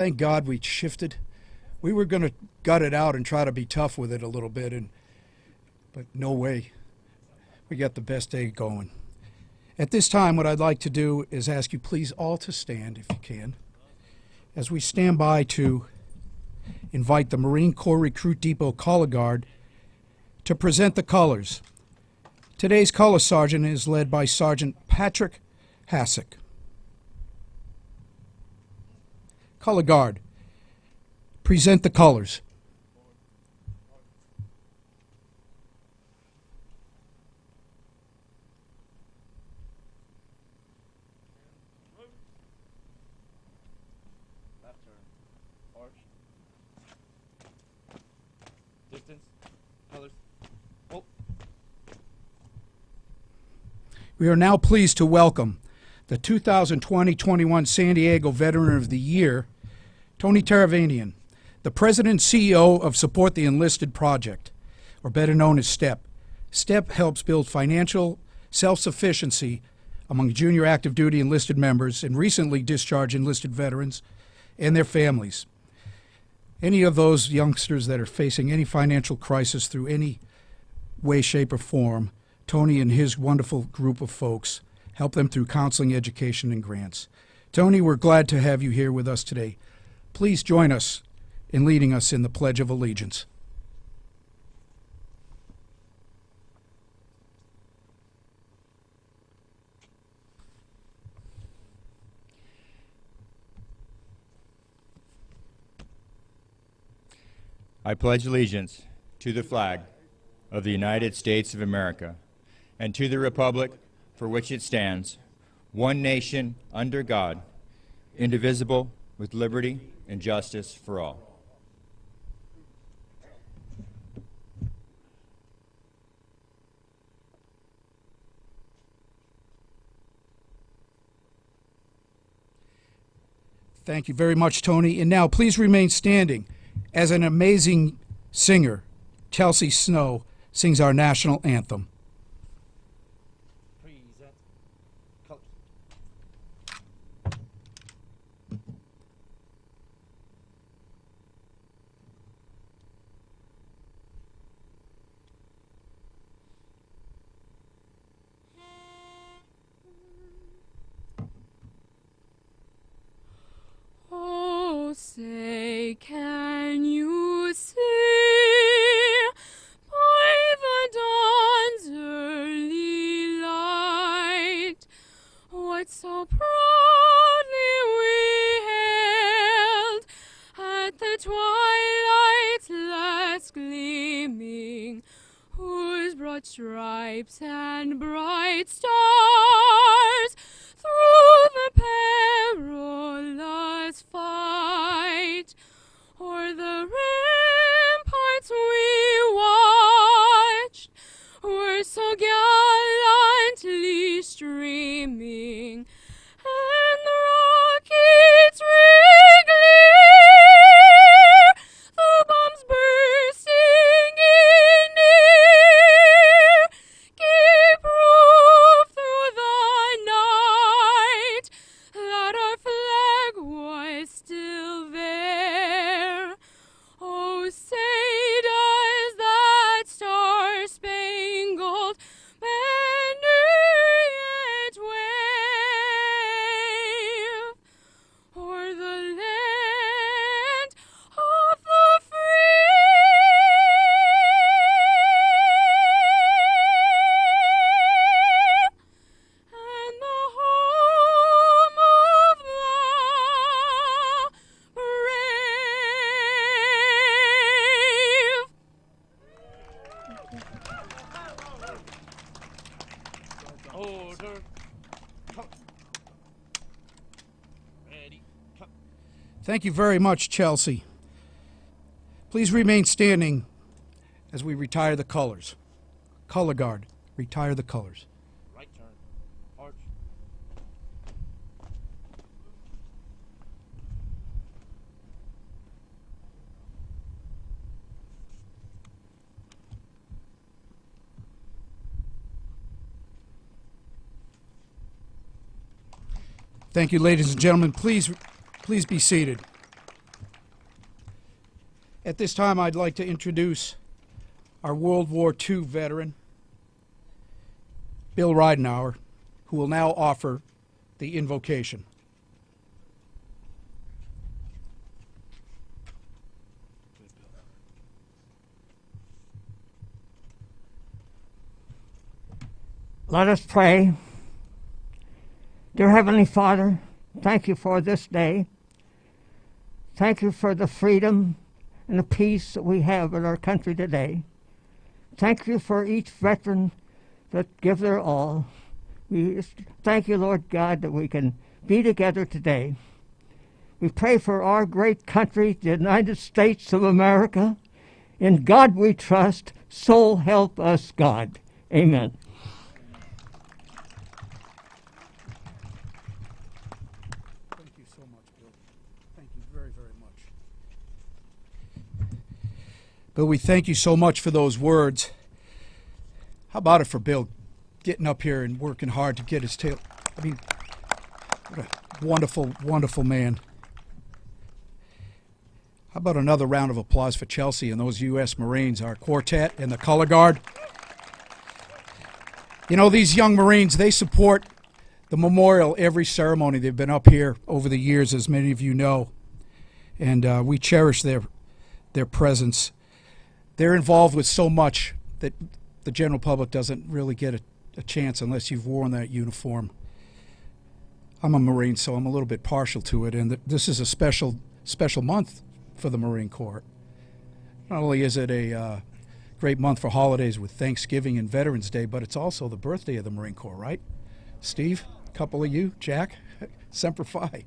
Thank God we shifted. We were going to gut it out and try to be tough with it a little bit, but no way. We got the best day going. At this time, what I'd like to do is ask you please all to stand, if you can, as we stand by to invite the Marine Corps Recruit Depot Color Guard to present the colors. Today's Color Sergeant is led by Sergeant Patrick Hassick. Color Guard, present the colors. Left turn. Arch. Distance. Colors. Oh. We are now pleased to welcome the 2020-21 San Diego Veteran of the Year, Tony Taravanian, the President and CEO of Support the Enlisted Project, or better known as STEP. STEP helps build financial self-sufficiency among junior active duty enlisted members and recently discharged enlisted veterans and their families. Any of those youngsters that are facing any financial crisis through any way, shape, or form, Tony and his wonderful group of folks help them through counseling, education, and grants. Tony, we're glad to have you here with us today. Please join us in leading us in the Pledge of Allegiance. I pledge allegiance to the flag of the United States of America and to the republic for which it stands, one nation under God, indivisible, with liberty and justice for all. Thank you very much, Tony. And now please remain standing as an amazing singer, Chelsea Snow, sings our national anthem. Present. Colors. Oh, say, can you see by the dawn's early light what so proudly we hailed at the twilight's last gleaming, whose broad stripes and bright stars through the perilous fight o'er the ramparts we watched were so gallantly streaming, and the rockets ring clear, the bombs bursting in air, gave proof through the night that our flag was still there. Oh, say does that star-spangled banner yet wave o'er the land of the free and the home of the brave. Order. Ready. Thank you very much, Chelsea. Please remain standing as we retire the colors. Color Guard, retire the colors. Right turn. Arch. Thank you, ladies and gentlemen. Please be seated. At this time, I'd like to introduce our World War II veteran, Bill Ridenauer, who will now offer the invocation. Let us pray. Dear Heavenly Father, thank you for this day. Thank you for the freedom and the peace that we have in our country today. Thank you for each veteran that give their all. We thank you, Lord God, that we can be together today. We pray for our great country, the United States of America. In God we trust. So help us, God. Amen. Thank you so much, Bill. Thank you very, very much. Bill, we thank you so much for those words. How about it for Bill getting up here and working hard to get his tail? I mean, what a wonderful, wonderful man. How about another round of applause for Chelsea and those U.S. Marines, our quartet and the color guard? You know, these young Marines, they support the memorial every ceremony. They've been up here over the years, as many of you know, and we cherish their presence. They're involved with so much that the general public doesn't really get a chance unless you've worn that uniform. I'm a Marine, so I'm a little bit partial to it, and this is a special month for the Marine Corps. Not only is it a great month for holidays with Thanksgiving and Veterans Day, but it's also the birthday of the Marine Corps, right? Steve, a couple of you, Jack, Semper Fi.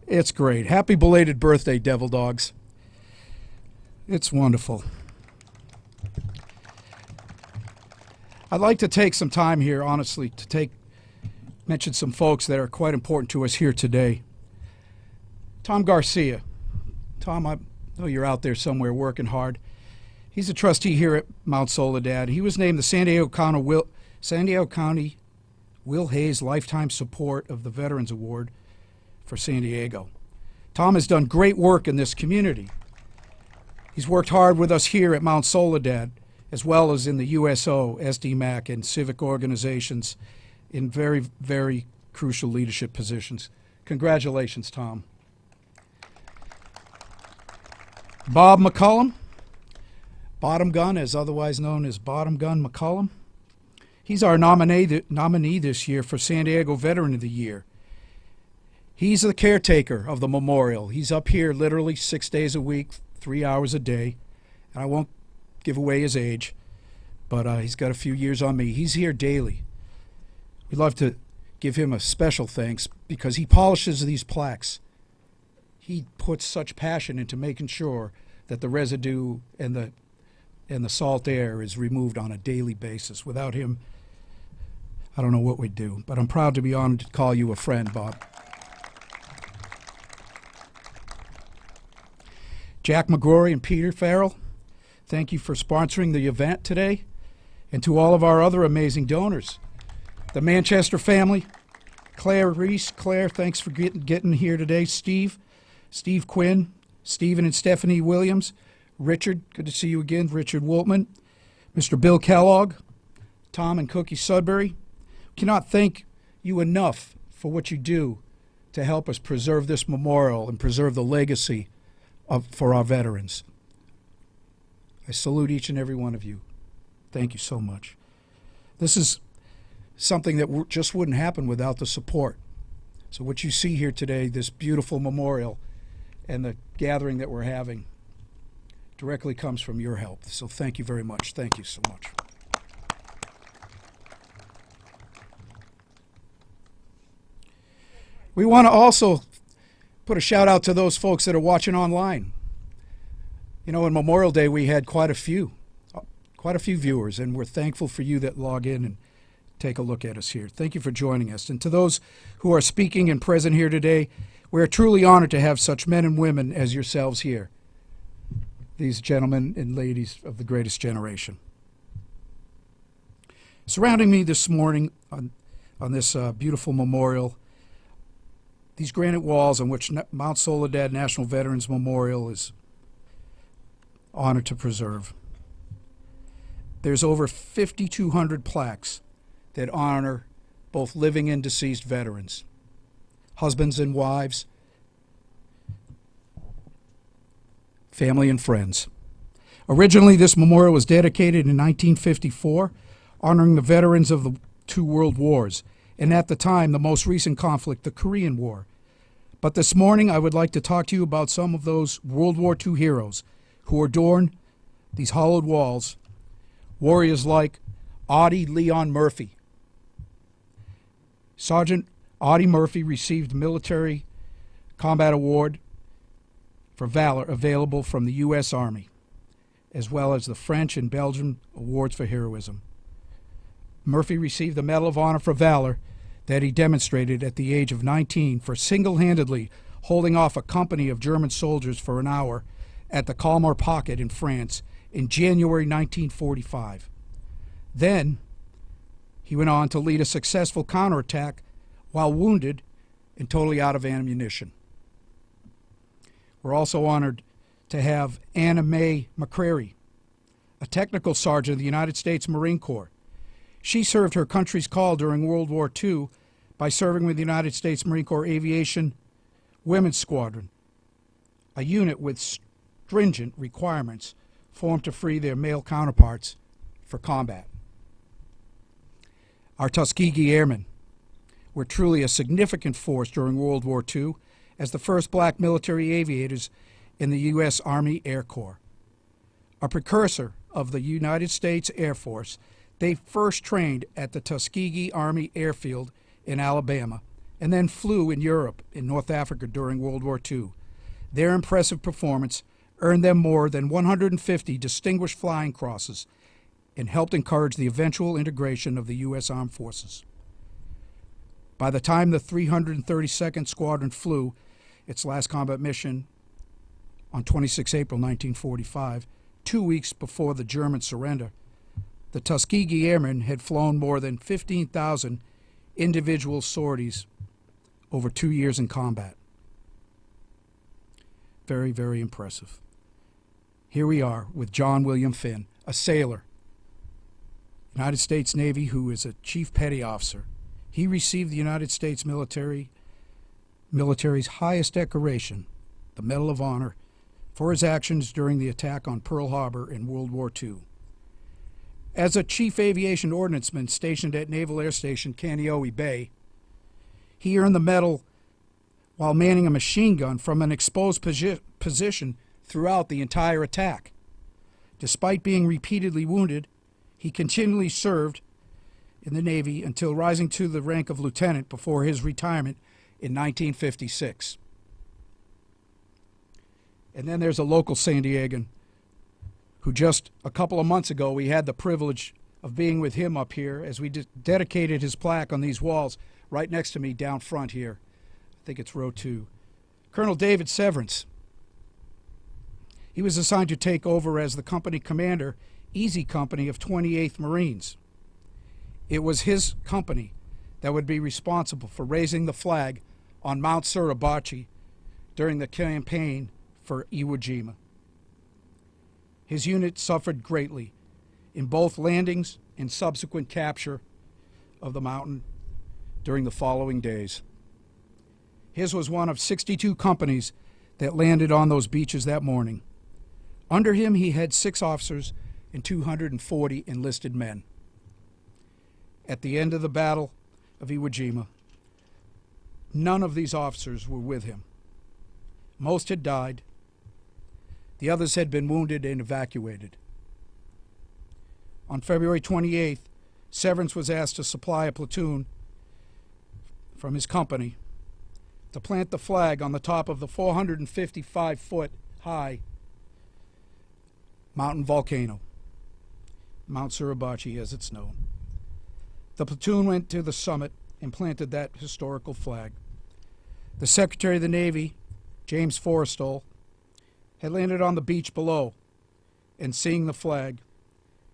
It's great. Happy belated birthday, Devil Dogs. It's wonderful. I'd like to take some time here, honestly, to mention some folks that are quite important to us here today. Tom Garcia. Tom, I know you're out there somewhere working hard. He's a trustee here at Mount Soledad. He was named the San Diego County Will Hayes Lifetime Support of the Veterans Award for San Diego. Tom has done great work in this community. He's worked hard with us here at Mount Soledad, as well as in the USO, SDMAC, and civic organizations in very, very crucial leadership positions. Congratulations, Tom. Bob McCullum, Bottom Gun, as otherwise known as Bottom Gun McCullum. He's our nominee this year for San Diego Veteran of the Year. He's the caretaker of the memorial. He's up here literally 6 days a week, 3 hours a day. And I won't give away his age, but he's got a few years on me. He's here daily. We'd love to give him a special thanks because he polishes these plaques. He puts such passion into making sure that the residue and the salt air is removed on a daily basis. Without him, I don't know what we'd do, but I'm proud to be honored to call you a friend, Bob. Jack McGrory and Peter Farrell, thank you for sponsoring the event today, and to all of our other amazing donors. The Manchester family, Claire Reese. Claire, thanks for getting here today. Steve Quinn, Stephen and Stephanie Williams, Richard, good to see you again, Richard Woltman, Mr. Bill Kellogg, Tom and Cookie Sudbury. Cannot thank you enough for what you do to help us preserve this memorial and preserve the legacy for our veterans. I salute each and every one of you. Thank you so much. This is something that just wouldn't happen without the support. So what you see here today, this beautiful memorial and the gathering that we're having, directly comes from your help. So thank you very much. Thank you so much. We want to also put a shout out to those folks that are watching online. You know, on Memorial Day, we had quite a few viewers, and we're thankful for you that log in and take a look at us here. Thank you for joining us. And to those who are speaking and present here today, we are truly honored to have such men and women as yourselves here, these gentlemen and ladies of the greatest generation. Surrounding me this morning on this beautiful memorial, these granite walls on which Mount Soledad National Veterans Memorial is honor to preserve. There's over 5,200 plaques that honor both living and deceased veterans, husbands and wives, family and friends. Originally, this memorial was dedicated in 1954, honoring the veterans of the two world wars, and at the time, the most recent conflict, the Korean War. But this morning, I would like to talk to you about some of those World War II heroes who adorn these hollowed walls, warriors like Audie Leon Murphy. Sergeant Audie Murphy received the Military Combat Award for Valor available from the U.S. Army, as well as the French and Belgian awards for heroism. Murphy received the Medal of Honor for Valor that he demonstrated at the age of 19 for single-handedly holding off a company of German soldiers for an hour at the Colmar Pocket in France in January 1945. Then, he went on to lead a successful counterattack while wounded and totally out of ammunition. We're also honored to have Anna Mae McCrary, a technical sergeant of the United States Marine Corps. She served her country's call during World War II by serving with the United States Marine Corps Aviation Women's Squadron, a unit with stringent requirements formed to free their male counterparts for combat. Our Tuskegee Airmen were truly a significant force during World War II as the first black military aviators in the U.S. Army Air Corps. A precursor of the United States Air Force, they first trained at the Tuskegee Army Airfield in Alabama and then flew in Europe and North Africa during World War II. Their impressive performance earned them more than 150 Distinguished Flying Crosses and helped encourage the eventual integration of the U.S. Armed Forces. By the time the 332nd Squadron flew its last combat mission on 26 April 1945, 2 weeks before the German surrender, the Tuskegee Airmen had flown more than 15,000 individual sorties over 2 years in combat. Very, very impressive. Here we are with John William Finn, a sailor, United States Navy, who is a Chief Petty Officer. He received the United States military's highest decoration, the Medal of Honor, for his actions during the attack on Pearl Harbor in World War II. As a Chief Aviation Ordnanceman stationed at Naval Air Station Kaneohe Bay, he earned the medal while manning a machine gun from an exposed position throughout the entire attack. Despite being repeatedly wounded, he continually served in the Navy until rising to the rank of lieutenant before his retirement in 1956. And then there's a local San Diegan who just a couple of months ago we had the privilege of being with him up here as we dedicated his plaque on these walls right next to me down front here. I think it's row 2. Colonel David Severance. He was assigned to take over as the company commander, Easy Company of 28th Marines. It was his company that would be responsible for raising the flag on Mount Suribachi during the campaign for Iwo Jima. His unit suffered greatly in both landings and subsequent capture of the mountain during the following days. His was one of 62 companies that landed on those beaches that morning. Under him, he had 6 officers and 240 enlisted men. At the end of the Battle of Iwo Jima, none of these officers were with him. Most had died. The others had been wounded and evacuated. On February 28th, Severance was asked to supply a platoon from his company to plant the flag on the top of the 455-foot-high mountain volcano, Mount Suribachi as it's known. The platoon went to the summit and planted that historical flag. The Secretary of the Navy, James Forrestal, had landed on the beach below and, seeing the flag,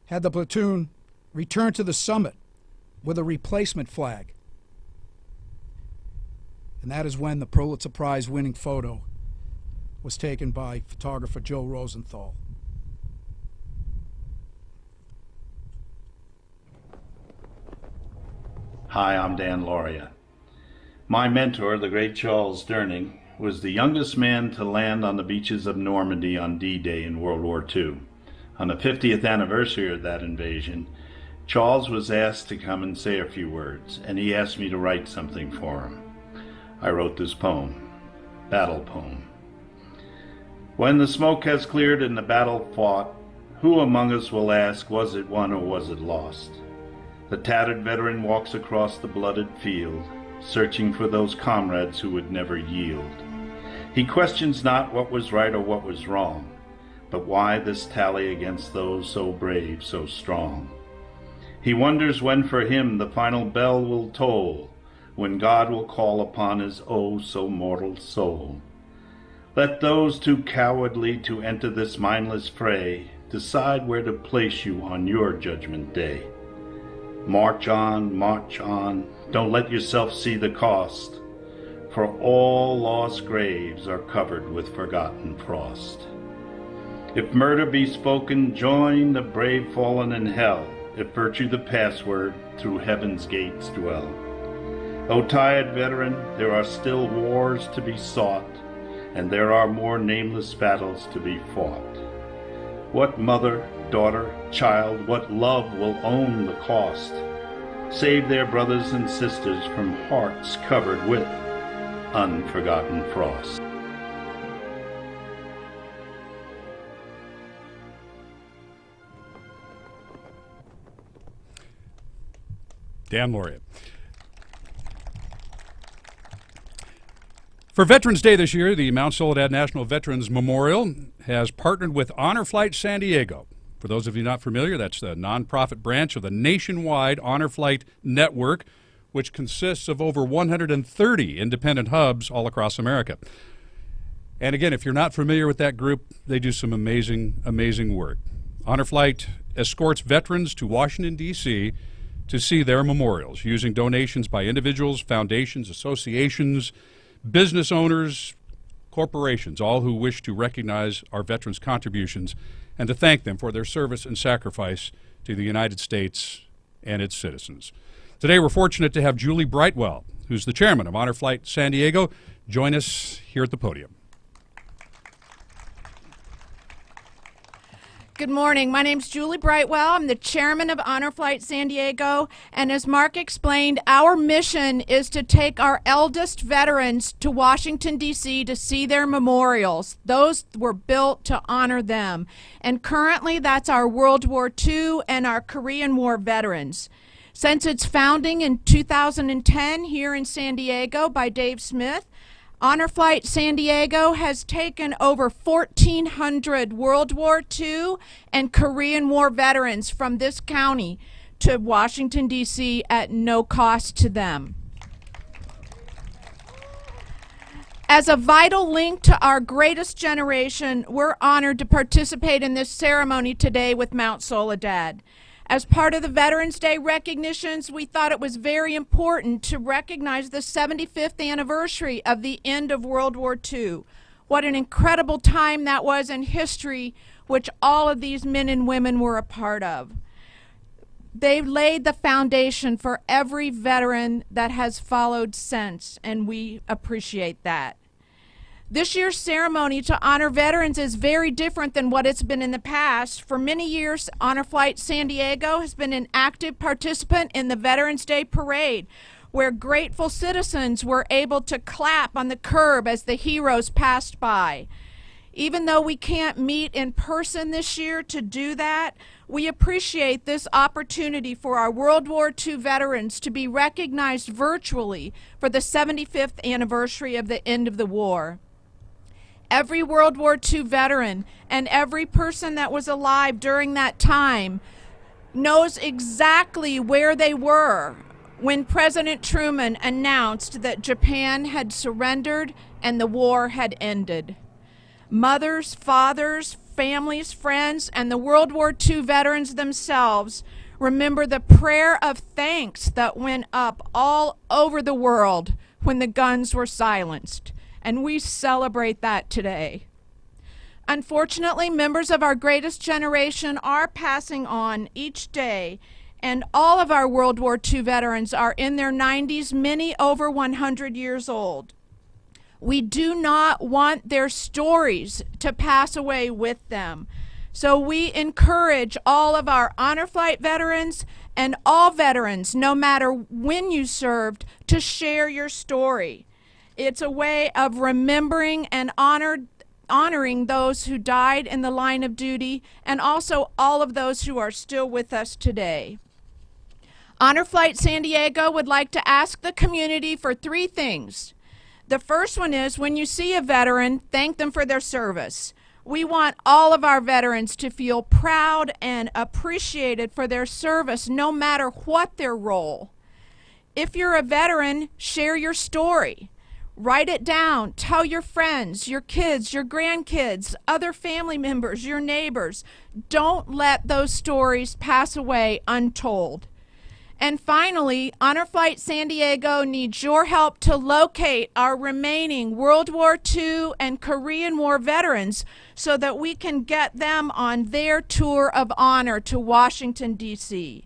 had the platoon return to the summit with a replacement flag. And that is when the Pulitzer Prize winning photo was taken by photographer Joe Rosenthal. Hi, I'm Dan Lauria. My mentor, the great Charles Durning, was the youngest man to land on the beaches of Normandy on D-Day in World War II. On the 50th anniversary of that invasion, Charles was asked to come and say a few words, and he asked me to write something for him. I wrote this poem, Battle Poem. When the smoke has cleared and the battle fought, who among us will ask, was it won or was it lost? The tattered veteran walks across the blooded field, searching for those comrades who would never yield. He questions not what was right or what was wrong, but why this tally against those so brave, so strong. He wonders when for him the final bell will toll, when God will call upon his oh so mortal soul. Let those too cowardly to enter this mindless fray decide where to place you on your judgment day. March on, don't let yourself see the cost, for all lost graves are covered with forgotten frost. If murder be spoken, join the brave fallen in hell. If virtue the password, through heaven's gates dwell. O tired veteran, there are still wars to be sought, and there are more nameless battles to be fought. What mother, daughter, child, what love will own the cost? Save their brothers and sisters from hearts covered with unforgotten frost. Dan Lauria. For Veterans Day this year, the Mount Soledad National Veterans Memorial has partnered with Honor Flight San Diego. For those of you not familiar, that's the nonprofit branch of the nationwide Honor Flight network, which consists of over 130 independent hubs all across America. And again, if you're not familiar with that group, they do some amazing, amazing work. Honor Flight escorts veterans to Washington, D.C. to see their memorials using donations by individuals, foundations, associations, business owners, corporations, all who wish to recognize our veterans' contributions and to thank them for their service and sacrifice to the United States and its citizens. Today we're fortunate to have Julie Brightwell, who's the chairman of Honor Flight San Diego, join us here at the podium. Good morning. My name's Julie Brightwell. I'm the chairman of Honor Flight San Diego. And as Mark explained, our mission is to take our eldest veterans to Washington, D.C. to see their memorials. Those were built to honor them. And currently, that's our World War II and our Korean War veterans. Since its founding in 2010 here in San Diego by Dave Smith, Honor Flight San Diego has taken over 1,400 World War II and Korean War veterans from this county to Washington, D.C. at no cost to them. As a vital link to our greatest generation, we're honored to participate in this ceremony today with Mount Soledad. As part of the Veterans Day recognitions, we thought it was very important to recognize the 75th anniversary of the end of World War II. What an incredible time that was in history, which all of these men and women were a part of. They laid the foundation for every veteran that has followed since, and we appreciate that. This year's ceremony to honor veterans is very different than what it's been in the past. For many years, Honor Flight San Diego has been an active participant in the Veterans Day Parade, where grateful citizens were able to clap on the curb as the heroes passed by. Even though we can't meet in person this year to do that, we appreciate this opportunity for our World War II veterans to be recognized virtually for the 75th anniversary of the end of the war. Every World War II veteran and every person that was alive during that time knows exactly where they were when President Truman announced that Japan had surrendered and the war had ended. Mothers, fathers, families, friends, and the World War II veterans themselves remember the prayer of thanks that went up all over the world when the guns were silenced. And we celebrate that today. Unfortunately, members of our greatest generation are passing on each day, And all of our World War II veterans are in their 90s, many over 100 years old. We do not want their stories to pass away with them. So we encourage all of our Honor Flight veterans and all veterans, no matter when you served, to share your story. It's a way of remembering and honoring those who died in the line of duty, and also all of those who are still with us today. Honor Flight San Diego would like to ask the community for 3 things. The first one is, when you see a veteran, thank them for their service. We want all of our veterans to feel proud and appreciated for their service, no matter what their role. If you're a veteran, share your story. Write it down. Tell your friends, your kids, your grandkids, other family members, your neighbors. Don't let those stories pass away untold. And finally, Honor Flight San Diego needs your help to locate our remaining World War II and Korean War veterans so that we can get them on their tour of honor to Washington, D.C.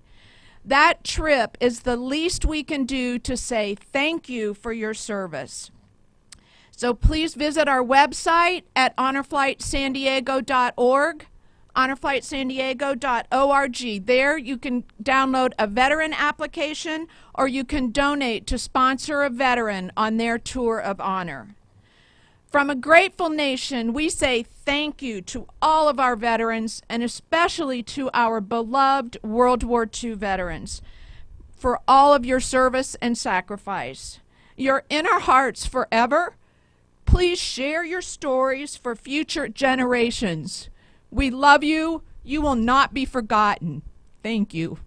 That trip is the least we can do to say thank you for your service. So please visit our website at honorflightsandiego.org. honorflightsandiego.org. There you can download a veteran application, or you can donate to sponsor a veteran on their tour of honor. From a grateful nation, we say thank you to all of our veterans, and especially to our beloved World War II veterans, for all of your service and sacrifice. You're in our hearts forever. Please share your stories for future generations. We love you. You will not be forgotten. Thank you.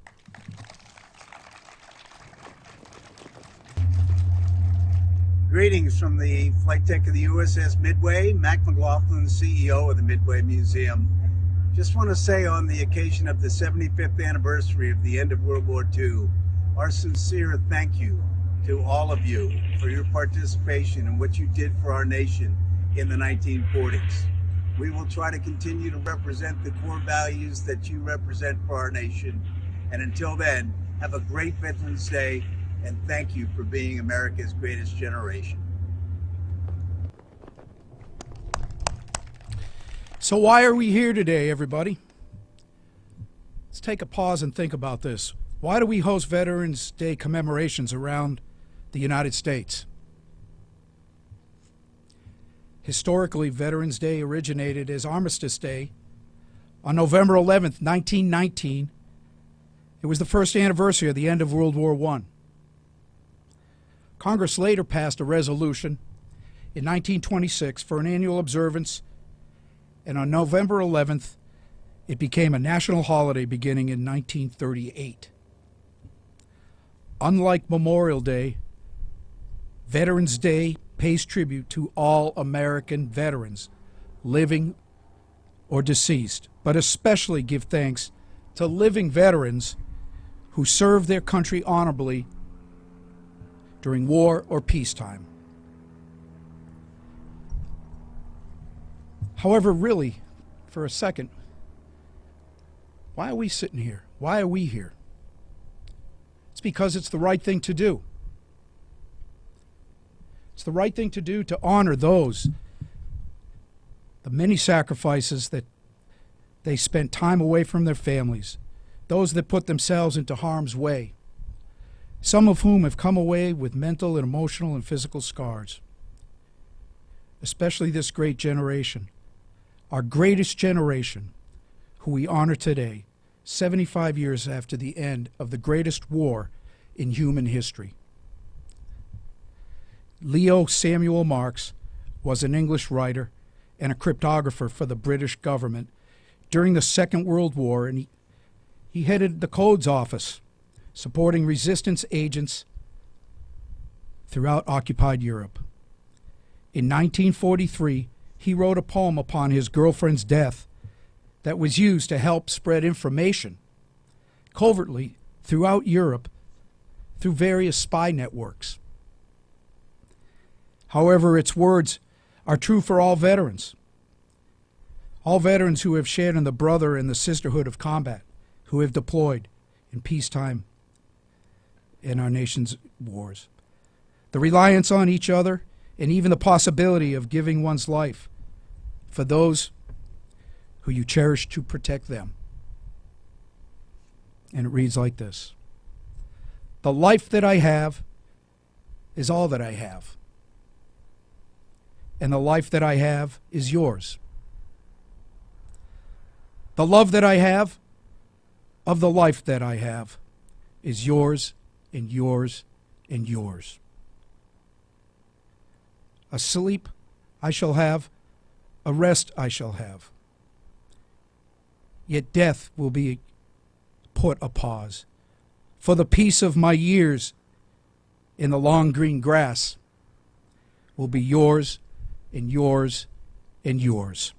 Greetings from the flight deck of the USS Midway. Mac McLaughlin, CEO of the Midway Museum. Just want to say, on the occasion of the 75th anniversary of the end of World War II, our sincere thank you to all of you for your participation in what you did for our nation in the 1940s. We will try to continue to represent the core values that you represent for our nation. And until then, have a great Veterans Day, and thank you for being America's greatest generation. So why are we here today, everybody? Let's take a pause and think about this. Why do we host Veterans Day commemorations around the United States? Historically, Veterans Day originated as Armistice Day on November 11th, 1919. It was the first anniversary of the end of World War I. Congress later passed a resolution in 1926 for an annual observance, and on November 11th, it became a national holiday beginning in 1938. Unlike Memorial Day, Veterans Day pays tribute to all American veterans, living or deceased, but especially give thanks to living veterans who served their country honorably during war or peacetime. However, really, for a second, why are we sitting here? Why are we here? It's because it's the right thing to do. It's the right thing to do to honor those, the many sacrifices that they spent time away from their families, those that put themselves into harm's way, some of whom have come away with mental and emotional and physical scars. Especially this great generation, our greatest generation, who we honor today, 75 years after the end of the greatest war in human history. Leo Samuel Marks was an English writer and a cryptographer for the British government during the Second World War, and he headed the Codes Office, supporting resistance agents throughout occupied Europe. In 1943, he wrote a poem upon his girlfriend's death that was used to help spread information covertly throughout Europe through various spy networks. However, its words are true for all veterans who have shared in the brother and the sisterhood of combat, who have deployed in peacetime in our nation's wars. The reliance on each other and even the possibility of giving one's life for those who you cherish to protect them. And it reads like this: the life that I have is all that I have, and the life that I have is yours. The love that I have of the life that I have is yours and yours and yours. A sleep I shall have, a rest I shall have. Yet death will be put a pause. For the peace of my years in the long green grass will be yours and yours and yours.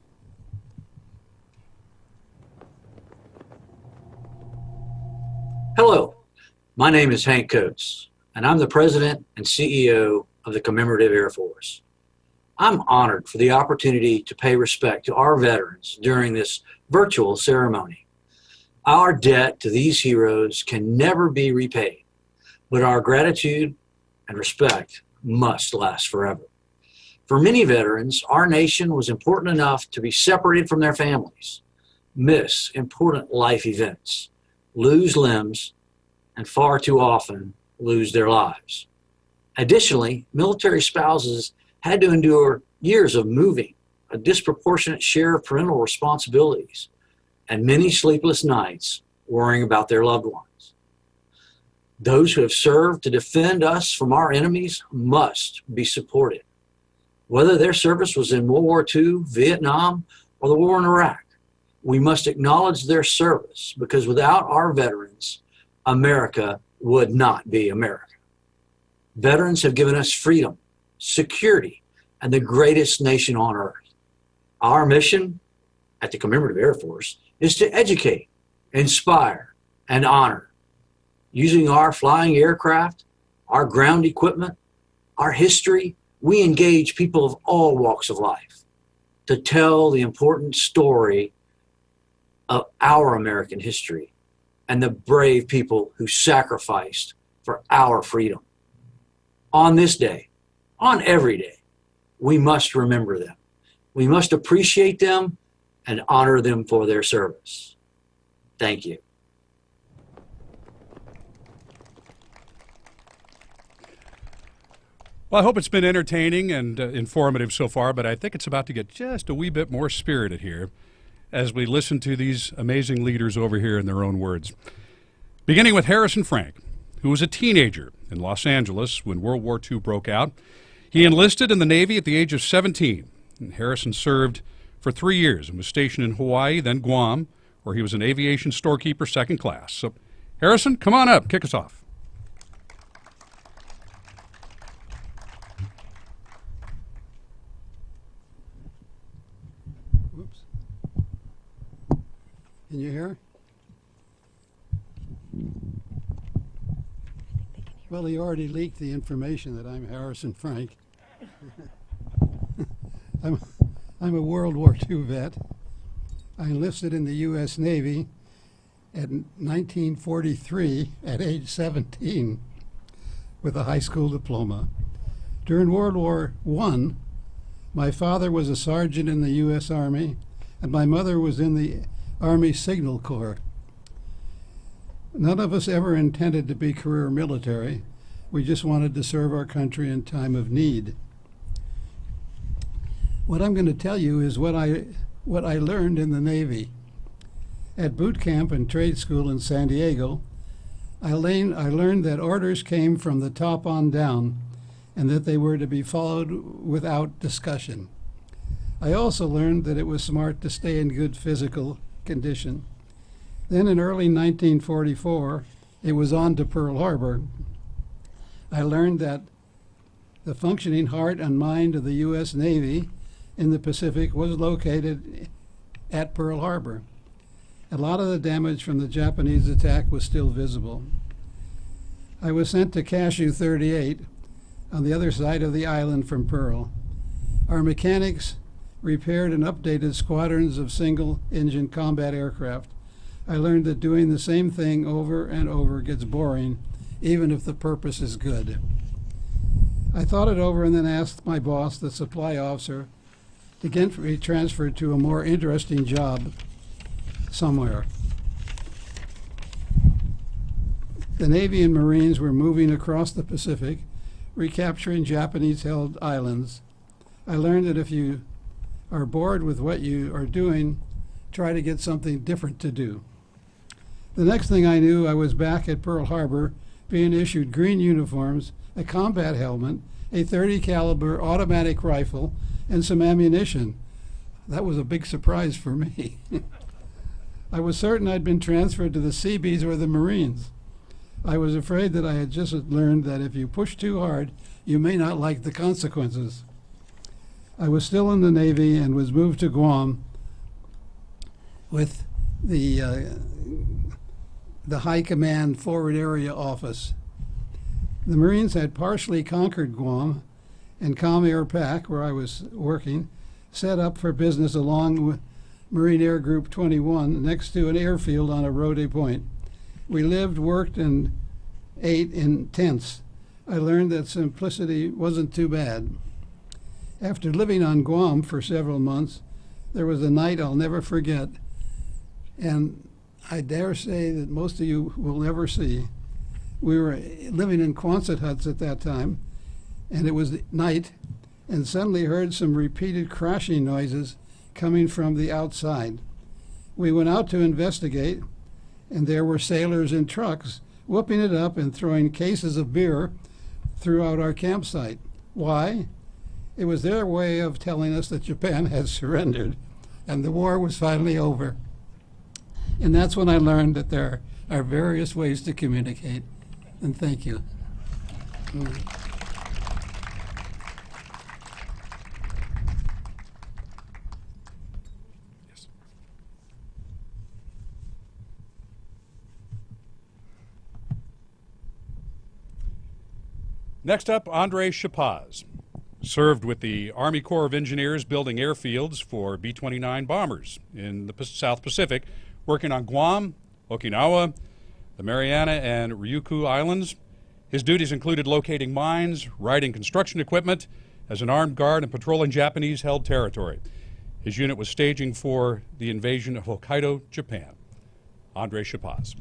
Hello, my name is Hank Coates, and I'm the President and CEO of the Commemorative Air Force. I'm honored for the opportunity to pay respect to our veterans during this virtual ceremony. Our debt to these heroes can never be repaid, but our gratitude and respect must last forever. For many veterans, our nation was important enough to be separated from their families, miss important life events, lose limbs, and far too often lose their lives. Additionally, military spouses had to endure years of moving, a disproportionate share of parental responsibilities, and many sleepless nights worrying about their loved ones. Those who have served to defend us from our enemies must be supported, whether their service was in World War II, Vietnam, or the war in Iraq. We must acknowledge their service, because without our veterans, America would not be America. Veterans have given us freedom, security, and the greatest nation on earth. Our mission at the Commemorative Air Force is to educate, inspire, and honor. Using our flying aircraft, our ground equipment, our history, we engage people of all walks of life to tell the important story of our American history and the brave people who sacrificed for our freedom. On this day, on every day, we must remember them. We must appreciate them and honor them for their service. Thank you. Well, I hope it's been entertaining and informative so far, but I think it's about to get just a wee bit more spirited here as we listen to these amazing leaders over here in their own words. Beginning with Harrison Frank, who was a teenager in Los Angeles when World War II broke out. He enlisted in the Navy at the age of 17. And Harrison served for 3 years and was stationed in Hawaii, then Guam, where he was an aviation storekeeper second class. So, Harrison, come on up, kick us off. Whoops. Can you hear? Well, he already leaked the information that I'm Harrison Frank. I'm a World War II vet. I enlisted in the U.S. Navy in 1943 at age 17 with a high school diploma. During World War I, my father was a sergeant in the U.S. Army, and my mother was in the Army Signal Corps. None of us ever intended to be career military. We just wanted to serve our country in time of need. What I'm going to tell you is what I learned in the Navy. At boot camp and trade school in San Diego, I learned that orders came from the top on down and that they were to be followed without discussion. I also learned that it was smart to stay in good physical condition. Then in early 1944, it was on to Pearl Harbor. I learned that the functioning heart and mind of the U.S. Navy in the Pacific was located at Pearl Harbor. A lot of the damage from the Japanese attack was still visible. I was sent to Cashew 38 on the other side of the island from Pearl. Our mechanics repaired and updated squadrons of single-engine combat aircraft. I learned that doing the same thing over and over gets boring, even if the purpose is good. I thought it over and then asked my boss, the supply officer, to get me transferred to a more interesting job somewhere. The Navy and Marines were moving across the Pacific, recapturing Japanese-held islands. I learned that if you are bored with what you are doing, try to get something different to do. The next thing I knew, I was back at Pearl Harbor, being issued green uniforms, a combat helmet, a .30 caliber automatic rifle, and some ammunition. That was a big surprise for me. I was certain I'd been transferred to the Seabees or the Marines. I was afraid that I had just learned that if you push too hard, you may not like the consequences. I was still in the Navy and was moved to Guam with the High Command Forward Area Office. The Marines had partially conquered Guam, and Com Air Pac, where I was working, set up for business along with Marine Air Group 21 next to an airfield on Arode Point. We lived, worked, and ate in tents. I learned that simplicity wasn't too bad. After living on Guam for several months, there was a night I'll never forget, and I dare say that most of you will never see. We were living in Quonset huts at that time, and it was night, and suddenly heard some repeated crashing noises coming from the outside. We went out to investigate, and there were sailors in trucks whooping it up and throwing cases of beer throughout our campsite. Why? It was their way of telling us that Japan had surrendered and the war was finally over. And that's when I learned that there are various ways to communicate. And thank you. Next up, Andre Chapaz. Served with the Army Corps of Engineers building airfields for B-29 bombers in the South Pacific, working on Guam, Okinawa, the Mariana and Ryukyu Islands. His duties included locating mines, righting construction equipment as an armed guard and patrolling Japanese-held territory. His unit was staging for the invasion of Hokkaido, Japan. Andre Chapaz.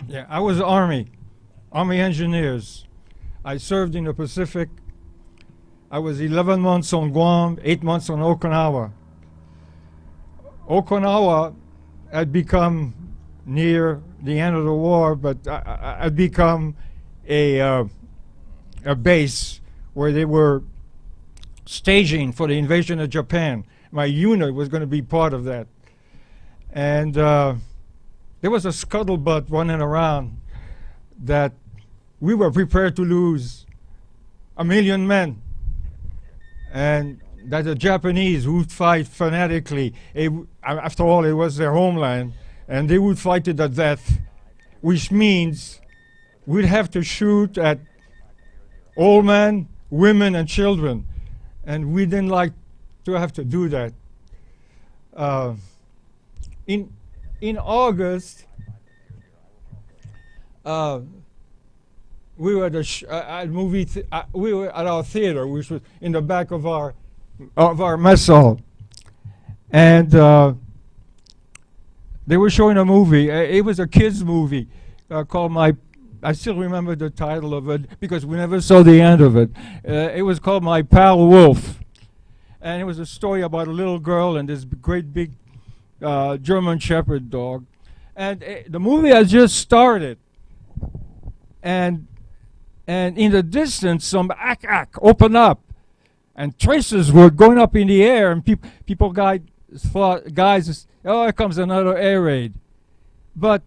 Yeah, I was Army engineers. I served in the Pacific. I was 11 months on Guam, 8 months on Okinawa. Okinawa had become near the end of the war, but had become a base where they were staging for the invasion of Japan. My unit was going to be part of that. And there was a scuttlebutt running around that we were prepared to lose 1 million men, and that the Japanese would fight fanatically. After all, it was their homeland, and they would fight to the death, which means we'd have to shoot at old men, women, and children, and we didn't like to have to do that. In August, we were at we were at our theater, which was in the back of our mess hall, and they were showing a movie. It was a kids' movie called I still remember the title of it because we never saw the end of it. It was called My Pal Wolf, and it was a story about a little girl and this great big German Shepherd dog. And the movie had just started, and in the distance some ack opened up, and traces were going up in the air, and guys, oh, here comes another air raid. But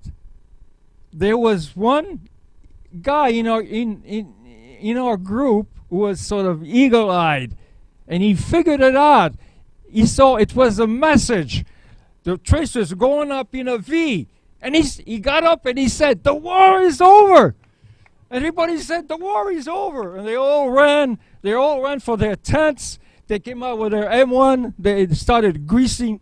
there was one guy in our group who was sort of eagle-eyed, and he figured it out. He saw it was a message. The tracers going up in a V, and he got up and he said, "The war is over." Everybody said the war is over, and they all ran. They all ran for their tents. They came out with their M1. They started greasing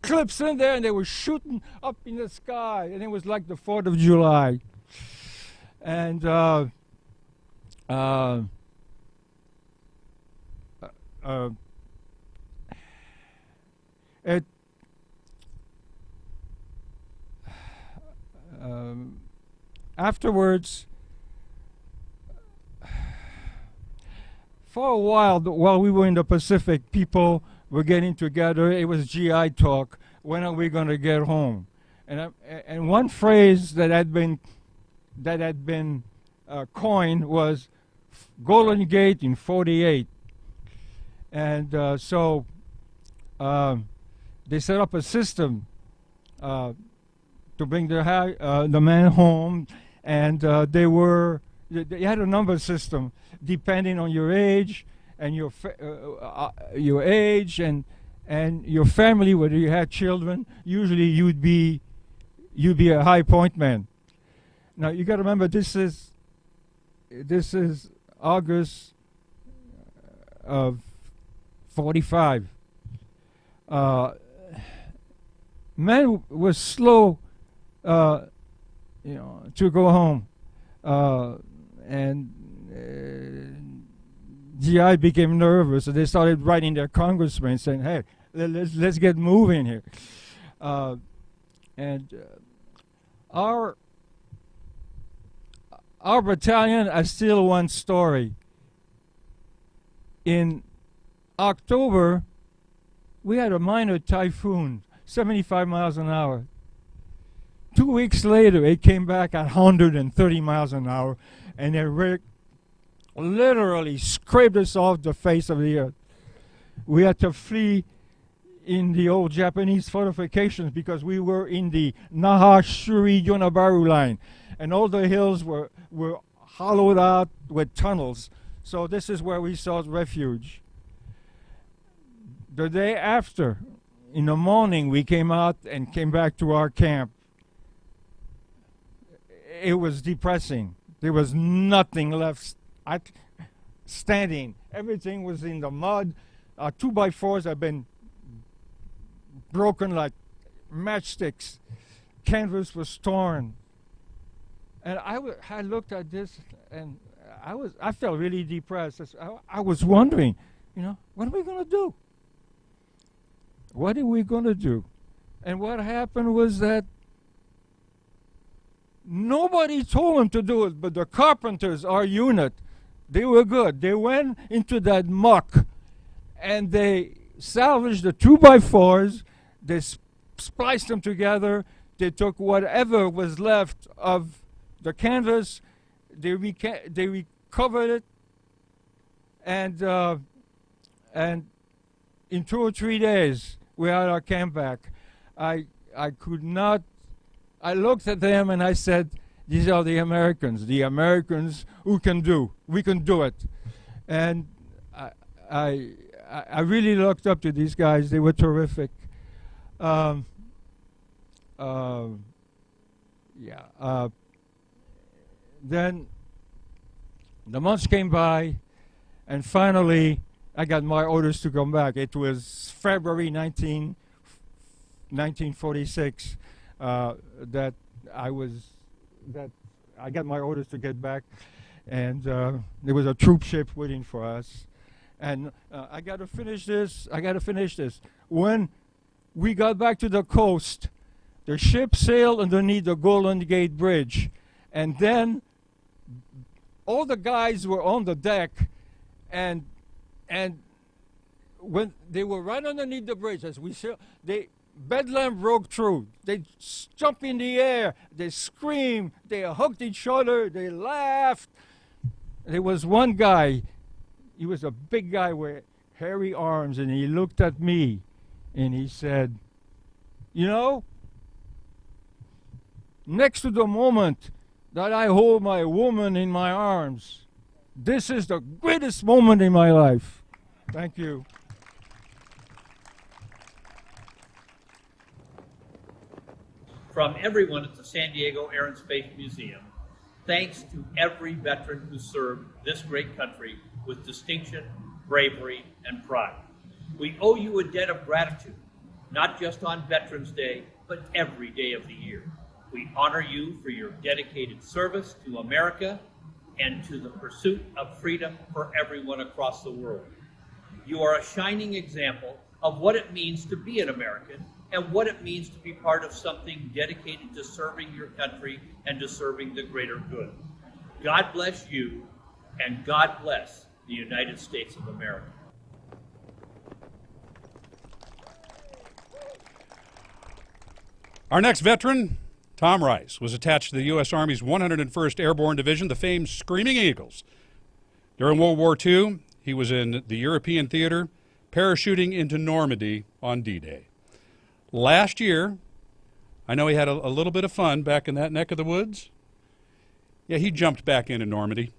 clips in there, and they were shooting up in the sky, and it was like the 4th of July. And it afterwards, for a while we were in the Pacific, people were getting together. It was GI talk. When are we going to get home? And one phrase that had been coined was Golden Gate in '48. And so they set up a system to bring the man home, and they had a number system depending on your age and your age and your family, whether you had children. Usually you'd be a high point man. Now you got to remember, this is August of '45. Men was slow, to go home, and GI became nervous, so they started writing their congressmen saying, "Hey, let's get moving here." And our battalion has still one story. In October, we had a minor typhoon, 75 miles an hour. 2 weeks later, it came back at 130 miles an hour, and it literally scraped us off the face of the earth. We had to flee in the old Japanese fortifications because we were in the Naha Shuri Yonabaru line, and all the hills were hollowed out with tunnels. So this is where we sought refuge. The day after, in the morning, we came out and came back to our camp. It was depressing. There was nothing left standing. Everything was in the mud. Our 2x4s had been broken like matchsticks. Canvas was torn. And I looked at this, and I felt really depressed. I was wondering, what are we going to do? What are we going to do? And what happened was that nobody told them to do it, but the carpenters, our unit, they were good. They went into that muck, and they salvaged the 2x4s. They spliced them together. They took whatever was left of the canvas. They recovered it, and in 2 or 3 days, we had our camp back. I could not. I looked at them and I said, "These are the Americans who can do. We can do it." And I really looked up to these guys. They were terrific. Then the months came by, and finally I got my orders to come back. It was February 1946 that I got my orders to get back, and there was a troop ship waiting for us. And I got to finish this. When we got back to the coast, the ship sailed underneath the Golden Gate Bridge, and then all the guys were on the deck, and when they were right underneath the bridge, as we saw, bedlam broke through. They jumped in the air, they screamed, they hugged each other, they laughed. There was one guy, he was a big guy with hairy arms, and he looked at me and he said, next to the moment that I hold my woman in my arms, this is the greatest moment in my life. Thank you. From everyone at the San Diego Air and Space Museum, thanks to every veteran who served this great country with distinction, bravery, and pride. We owe you a debt of gratitude, not just on Veterans Day, but every day of the year. We honor you for your dedicated service to America and to the pursuit of freedom for everyone across the world. You are a shining example of what it means to be an American and what it means to be part of something dedicated to serving your country and to serving the greater good. God bless you, and God bless the United States of America. Our next veteran, Tom Rice, was attached to the U.S. Army's 101st Airborne Division, the famed Screaming Eagles. During World War II, he was in the European theater, parachuting into Normandy on D-Day. Last year, I know he had a little bit of fun back in that neck of the woods. Yeah, he jumped back into Normandy.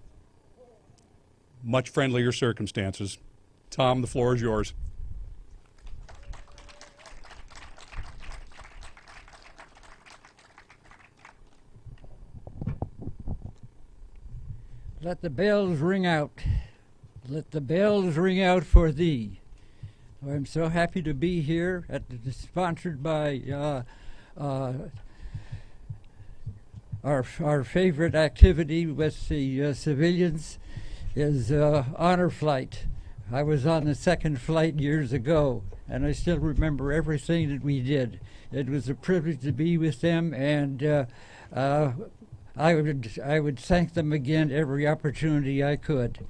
Much friendlier circumstances. Tom, the floor is yours. Let the bells ring out. Let the bells ring out for thee. I'm so happy to be here, sponsored by our favorite activity with the civilians is honor flight. I was on the second flight years ago, and I still remember everything that we did. It was a privilege to be with them, and I would thank them again every opportunity I could.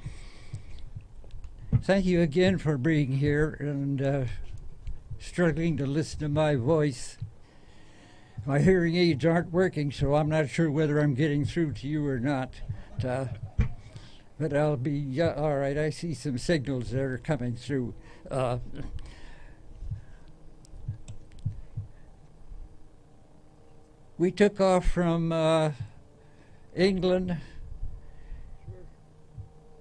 Thank you again for being here and struggling to listen to my voice. My hearing aids aren't working, so I'm not sure whether I'm getting through to you or not. But I'll be all right. I see some signals that are coming through. We took off from England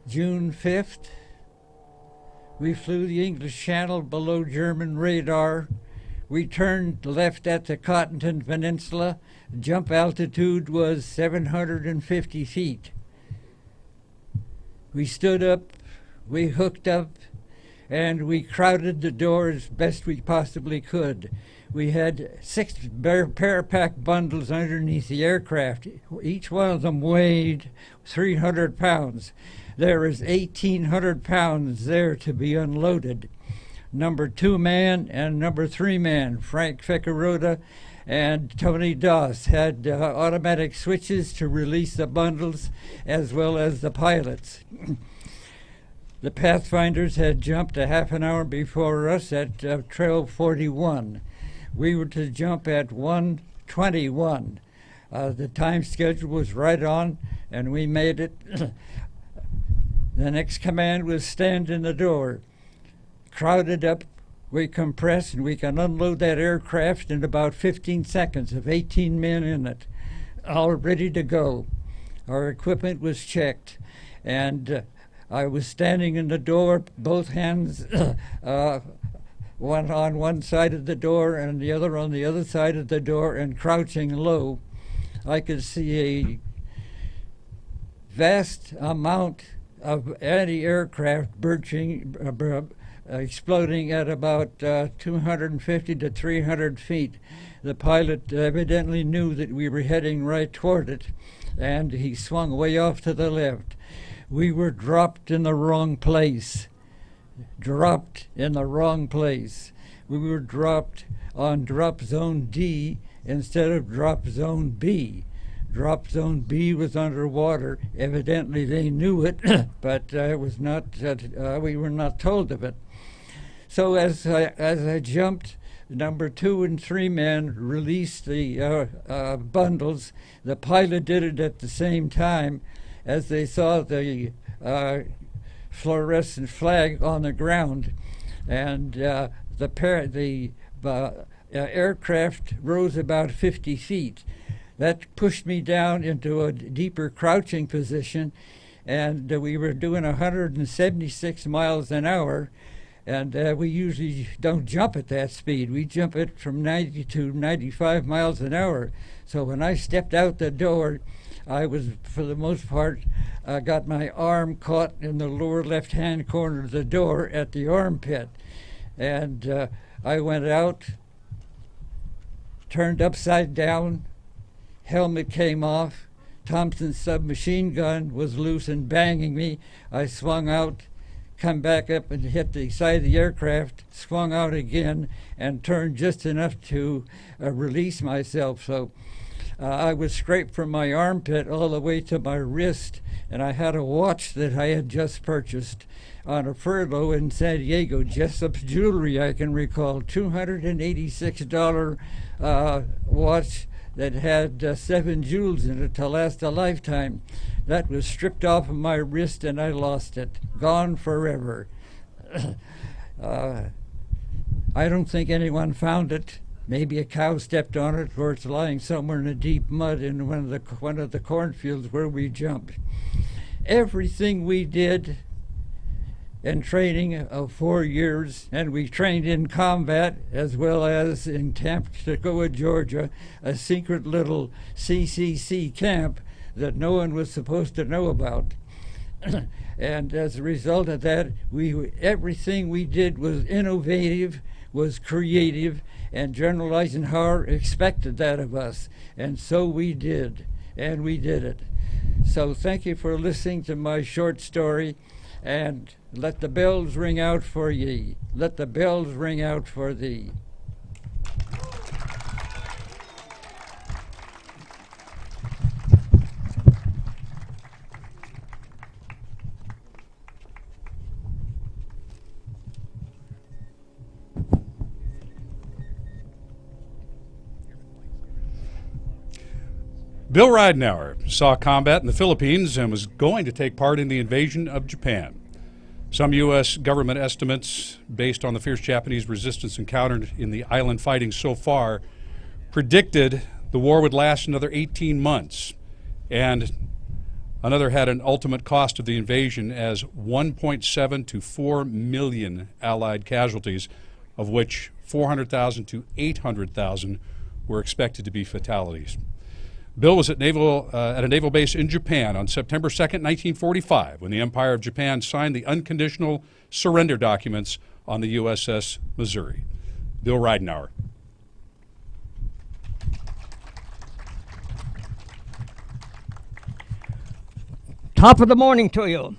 June 5th. We flew the English Channel below German radar. We turned left at the Cottonton Peninsula. Jump altitude was 750 feet. We stood up, we hooked up, and we crowded the door as best we possibly could. We had 6 parapack bundles underneath the aircraft. Each one of them weighed 300 pounds. There was 1,800 pounds there to be unloaded. Number 2 man and number 3 man, Frank Ficarota and Tony Doss, had automatic switches to release the bundles as well as the pilots. The Pathfinders had jumped a half an hour before us at 12:41. We were to jump at 1:21. The time schedule was right on, and we made it. The next command was stand in the door. Crowded up, we compress, and we can unload that aircraft in about 15 seconds of 18 men in it, all ready to go. Our equipment was checked, and I was standing in the door, both hands one on one side of the door and the other on the other side of the door, and crouching low. I could see a vast amount of anti-aircraft exploding at about 250 to 300 feet. The pilot evidently knew that we were heading right toward it, and he swung way off to the left. We were dropped in the wrong place. Dropped in the wrong place. We were dropped on drop zone D instead of drop zone B. Drop zone B was underwater. Evidently they knew it, but it was not. We were not told of it. So as I jumped, number 2 and 3 men released the bundles. The pilot did it at the same time as they saw the fluorescent flag on the ground, and the aircraft rose about 50 feet. That pushed me down into a deeper crouching position, and we were doing 176 miles an hour, And we usually don't jump at that speed. We jump it from 90 to 95 miles an hour. So when I stepped out the door, I was, for the most part, got my arm caught in the lower left-hand corner of the door at the armpit. And I went out, turned upside down, helmet came off, Thompson's submachine gun was loose and banging me. I swung out, come back up and hit the side of the aircraft, swung out again, and turned just enough to release myself. So I was scraped from my armpit all the way to my wrist, and I had a watch that I had just purchased on a furlough in San Diego, Jessup's Jewelry, I can recall, $286 watch that had 7 jewels in it to last a lifetime. That was stripped off of my wrist and I lost it. Gone forever. I don't think anyone found it. Maybe a cow stepped on it, or it's lying somewhere in the deep mud in one of the cornfields where we jumped. Everything we did in training of 4 years, and we trained in combat as well as in Camp Toccoa, Georgia, a secret little CCC camp that no one was supposed to know about. And as a result of that, everything we did was innovative, was creative, and General Eisenhower expected that of us. And so we did, and we did it. So thank you for listening to my short story, and let the bells ring out for ye. Let the bells ring out for thee. Bill Ridenour saw combat in the Philippines and was going to take part in the invasion of Japan. Some U.S. government estimates, based on the fierce Japanese resistance encountered in the island fighting so far, predicted the war would last another 18 months. And another had an ultimate cost of the invasion as 1.7 to 4 million Allied casualties, of which 400,000 to 800,000 were expected to be fatalities. Bill was at a naval base in Japan on September 2nd, 1945, when the Empire of Japan signed the unconditional surrender documents on the USS Missouri. Bill Ridenour. Top of the morning to you.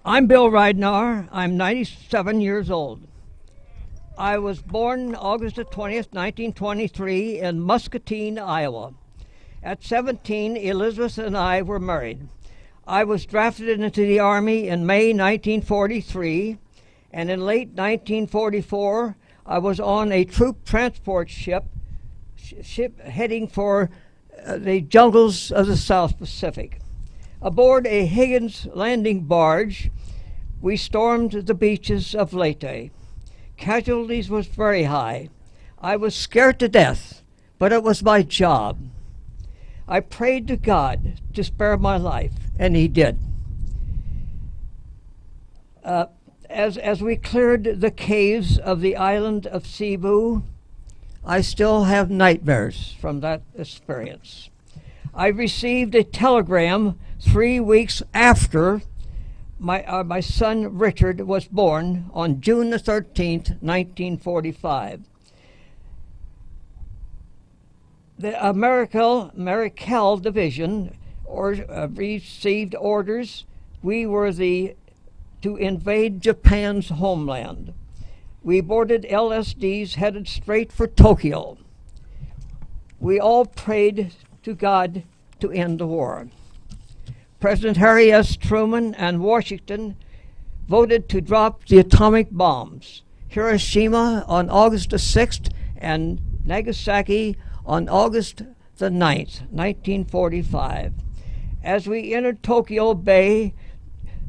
I'm Bill Ridenour. I'm 97 years old. I was born August the 20th, 1923 in Muscatine, Iowa. At 17, Elizabeth and I were married. I was drafted into the Army in May 1943, and in late 1944, I was on a troop transport ship heading for the jungles of the South Pacific. Aboard a Higgins landing barge, we stormed the beaches of Leyte. Casualties was very high. I was scared to death, but it was my job. I prayed to God to spare my life, and He did. As we cleared the caves of the island of Cebu, I still have nightmares from that experience. I received a telegram 3 weeks after my son Richard was born on June the 13th, 1945. The Marikel Division received orders. We were to invade Japan's homeland. We boarded LSDs headed straight for Tokyo. We all prayed to God to end the war. President Harry S. Truman and Washington voted to drop the atomic bombs. Hiroshima on August the 6th and Nagasaki on August the 9th, 1945. As we entered Tokyo Bay,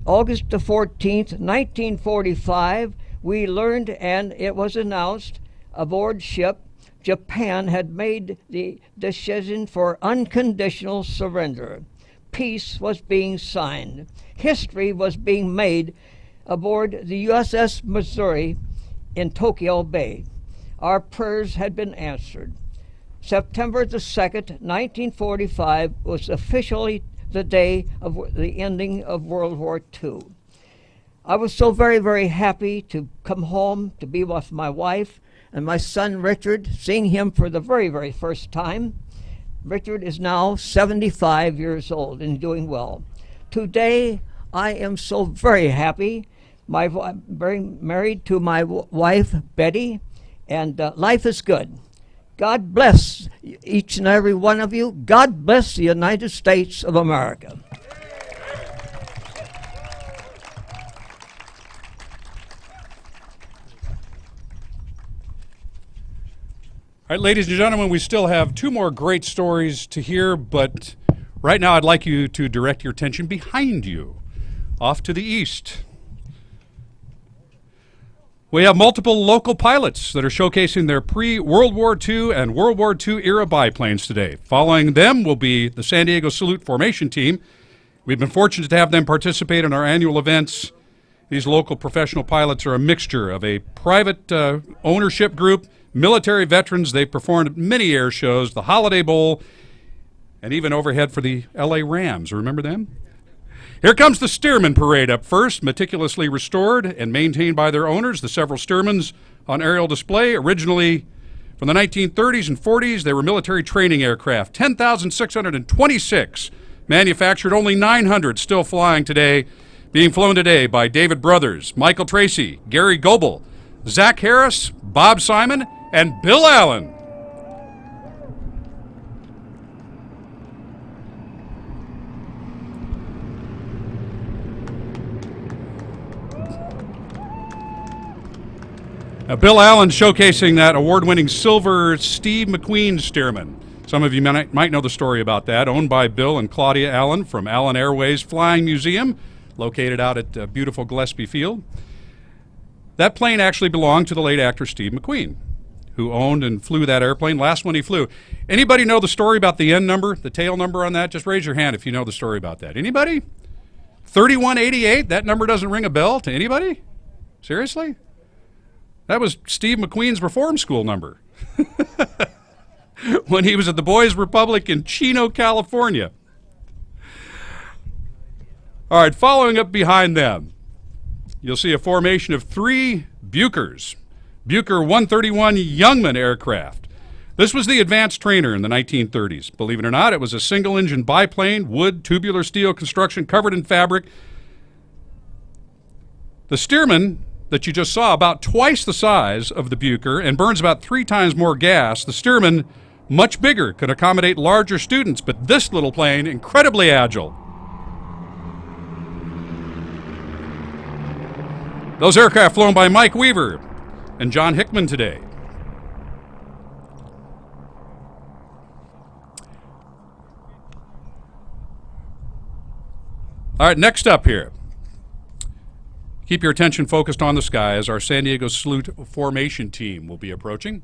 August the 14th, 1945, we learned, and it was announced aboard ship, Japan had made the decision for unconditional surrender. Peace was being signed. History was being made aboard the USS Missouri in Tokyo Bay. Our prayers had been answered. September the 2nd, 1945 was officially the day of the ending of World War II. I was so very, very happy to come home to be with my wife and my son Richard, seeing him for the very, very first time. Richard is now 75 years old and doing well. Today, I am so very happy. I'm very married to my wife, Betty, and life is good. God bless each and every one of you. God bless the United States of America. All right, ladies and gentlemen, we still have two more great stories to hear, but right now I'd like you to direct your attention behind you, off to the east. We have multiple local pilots that are showcasing their pre-World War II and World War II era biplanes today. Following them will be the San Diego Salute Formation Team. We've been fortunate to have them participate in our annual events. These local professional pilots are a mixture of a private ownership group, military veterans. They performed at many air shows, the Holiday Bowl, and even overhead for the LA Rams. Remember them? Here comes the Stearman Parade up first, meticulously restored and maintained by their owners. The several Stearmans on aerial display. Originally from the 1930s and 40s, they were military training aircraft. 10,626 manufactured, only 900 still flying today, being flown today by David Brothers, Michael Tracy, Gary Goebel, Zach Harris, Bob Simon, and Bill Allen. Now, Bill Allen showcasing that award-winning silver Steve McQueen Stearman. Some of you might know the story about that. Owned by Bill and Claudia Allen from Allen Airways Flying Museum, located out at beautiful Gillespie Field. That plane actually belonged to the late actor Steve McQueen, who owned and flew that airplane. Last one he flew. Anybody know the story about the end number, the tail number on that? Just raise your hand if you know the story about that. Anybody? 3188? That number doesn't ring a bell to anybody? Seriously? That was Steve McQueen's reform school number when he was at the Boys Republic in Chino, California. All right, following up behind them, you'll see a formation of 3 Bukers, Buker 131 Youngman aircraft. This was the advanced trainer in the 1930s. Believe it or not, it was a single-engine biplane, wood, tubular steel construction covered in fabric. The Stearman that you just saw, about twice the size of the Buker and burns about 3 times more gas. The Stearman, much bigger, could accommodate larger students, but this little plane, incredibly agile. Those aircraft flown by Mike Weaver and John Hickman today. All right, next up here. Keep your attention focused on the sky as our San Diego Salute Formation Team will be approaching.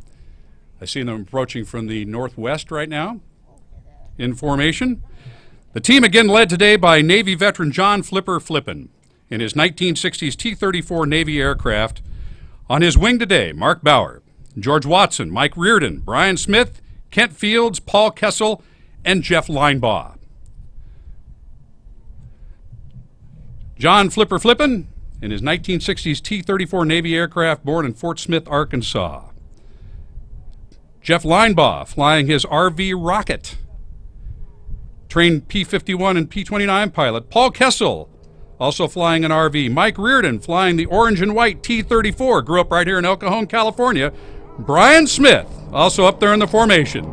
I see them approaching from the northwest right now in formation. The team again led today by Navy veteran John Flipper Flippin in his 1960s T-34 Navy aircraft. On his wing today, Mark Bauer, George Watson, Mike Reardon, Brian Smith, Kent Fields, Paul Kessel, and Jeff Linebaugh. John Flipper Flippin in his 1960s T-34 Navy aircraft born in Fort Smith, Arkansas. Jeff Linebaugh flying his RV rocket. Trained P-51 and P-29 pilot. Paul Kessel also flying an RV. Mike Reardon flying the orange and white T-34. Grew up right here in El Cajon, California. Brian Smith also up there in the formation.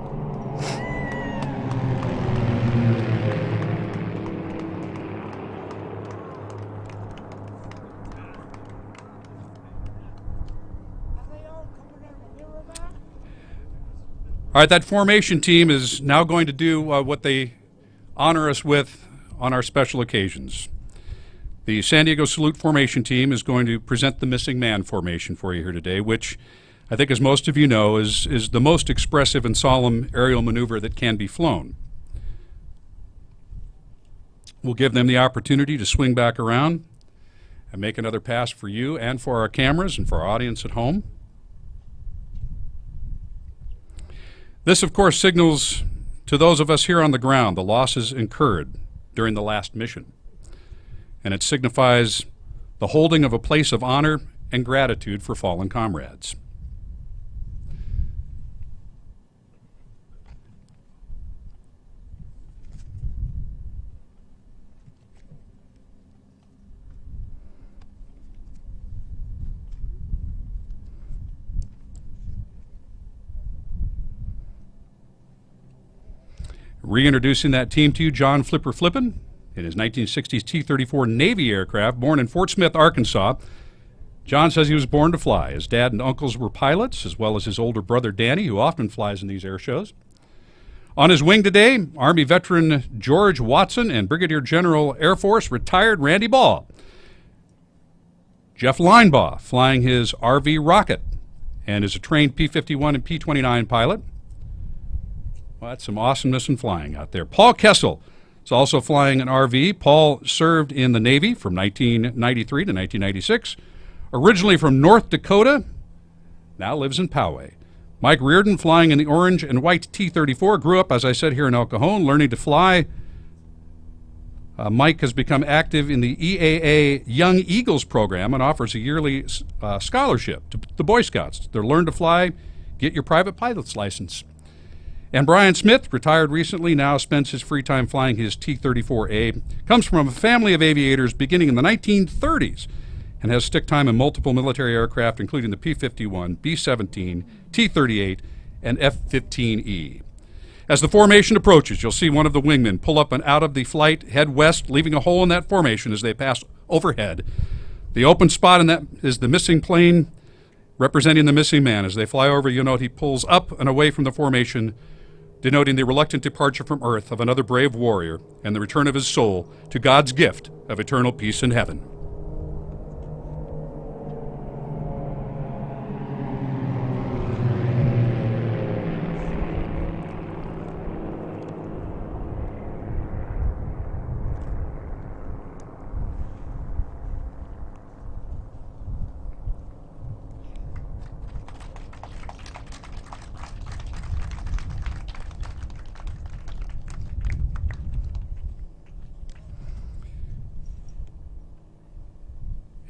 All right, that formation team is now going to do what they honor us with on our special occasions. The San Diego Salute Formation Team is going to present the Missing Man formation for you here today, which I think, as most of you know, is the most expressive and solemn aerial maneuver that can be flown. We'll give them the opportunity to swing back around and make another pass for you and for our cameras and for our audience at home. This, of course, signals to those of us here on the ground the losses incurred during the last mission. And it signifies the holding of a place of honor and gratitude for fallen comrades. Reintroducing that team to you, John Flipper Flippin, in his 1960s T-34 Navy aircraft, born in Fort Smith, Arkansas. John says he was born to fly. His dad and uncles were pilots, as well as his older brother Danny, who often flies in these air shows. On his wing today, Army veteran George Watson and Brigadier General Air Force retired Randy Ball. Jeff Linebaugh, flying his RV rocket, and is a trained P-51 and P-29 pilot. Well, that's some awesomeness in flying out there. Paul Kessel is also flying an RV. Paul served in the Navy from 1993 to 1996. Originally from North Dakota, now lives in Poway. Mike Reardon, flying in the orange and white T-34, grew up, as I said, here in El Cajon, learning to fly. Mike has become active in the EAA Young Eagles program and offers a yearly scholarship to the Boy Scouts. They're learn to fly, get your private pilot's license. And Brian Smith, retired recently, now spends his free time flying his T-34A. Comes from a family of aviators beginning in the 1930s and has stick time in multiple military aircraft, including the P-51, B-17, T-38, and F-15E. As the formation approaches, you'll see one of the wingmen pull up and out of the flight, head west, leaving a hole in that formation as they pass overhead. The open spot in that is the missing plane, representing the missing man. As they fly over, you'll note he pulls up and away from the formation, denoting the reluctant departure from Earth of another brave warrior and the return of his soul to God's gift of eternal peace in heaven.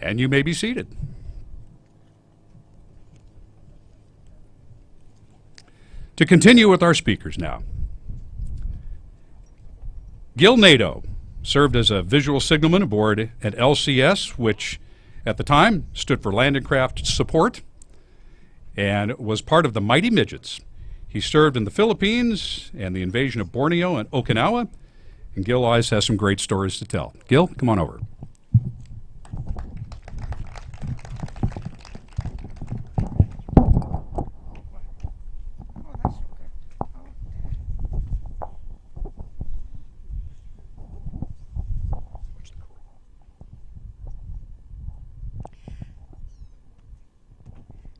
And you may be seated. To continue with our speakers now. Gil Nadeau served as a visual signalman aboard at LCS, which at the time stood for Landing Craft Support, and was part of the Mighty Midgets. He served in the Philippines and the invasion of Borneo and Okinawa, and Gil always has some great stories to tell. Gil, come on over.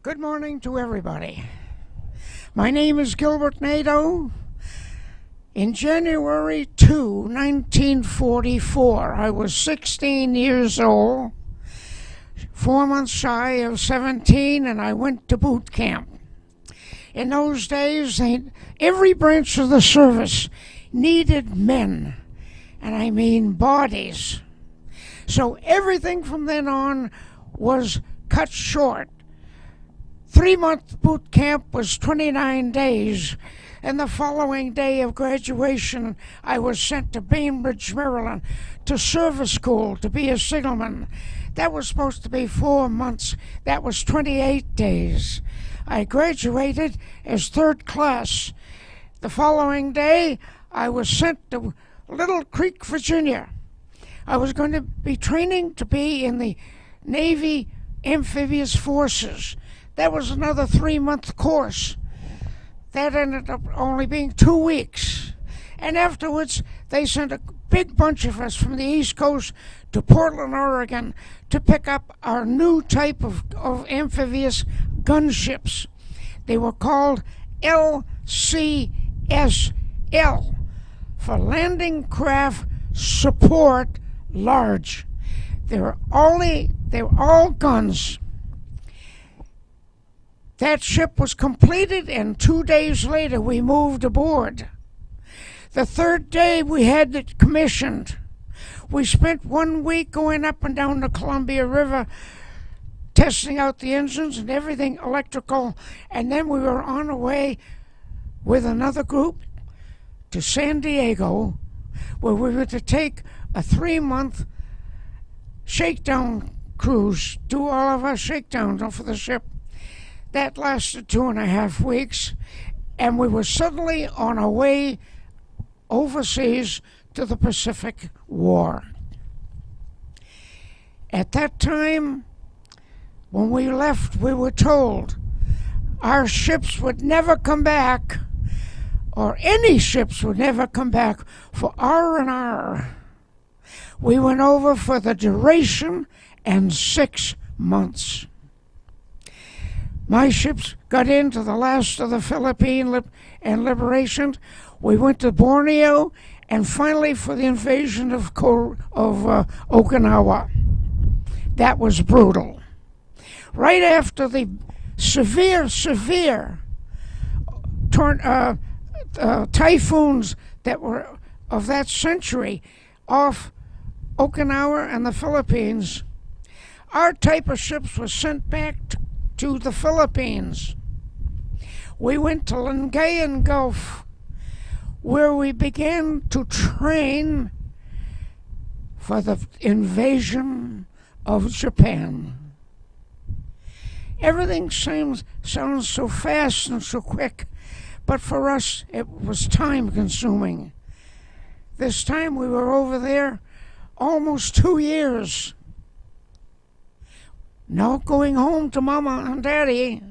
Good morning to everybody. My name is Gilbert Nadeau. In January 2, 1944, I was 16 years old, 4 months shy of 17, and I went to boot camp. In those days, every branch of the service needed men, and I mean bodies. So everything from then on was cut short. 3-month boot camp was 29 days, and the following day of graduation, I was sent to Bainbridge, Maryland, to service school to be a signalman. That was supposed to be 4 months. That was 28 days. I graduated as 3rd class. The following day, I was sent to Little Creek, Virginia. I was going to be training to be in the Navy Amphibious Forces. That was another 3-month course. That ended up only being 2 weeks. And afterwards, they sent a big bunch of us from the East Coast to Portland, Oregon, to pick up our new type of amphibious gunships. They were called LCSL, for Landing Craft Support Large. They were all guns. That ship was completed, and 2 days later we moved aboard. The third day we had it commissioned. We spent 1 week going up and down the Columbia River testing out the engines and everything electrical, and then we were on our way with another group to San Diego, where we were to take a 3-month shakedown cruise, do all of our shakedowns for the ship. That lasted 2.5 weeks, and we were suddenly on our way overseas to the Pacific War. At that time, when we left, we were told our ships would never come back, or any ships would never come back for R&R. We went over for the duration and 6 months. My ships got into the last of the Philippine and liberation. We went to Borneo, and finally for the invasion of Okinawa. That was brutal. Right after the severe typhoons that were of that century off Okinawa and the Philippines, our type of ships was sent back to the Philippines. We went to Lingayen Gulf, where we began to train for the invasion of Japan. Everything sounds so fast and so quick, but for us it was time consuming. This time we were over there almost 2 years. Not going home to Mama and Daddy.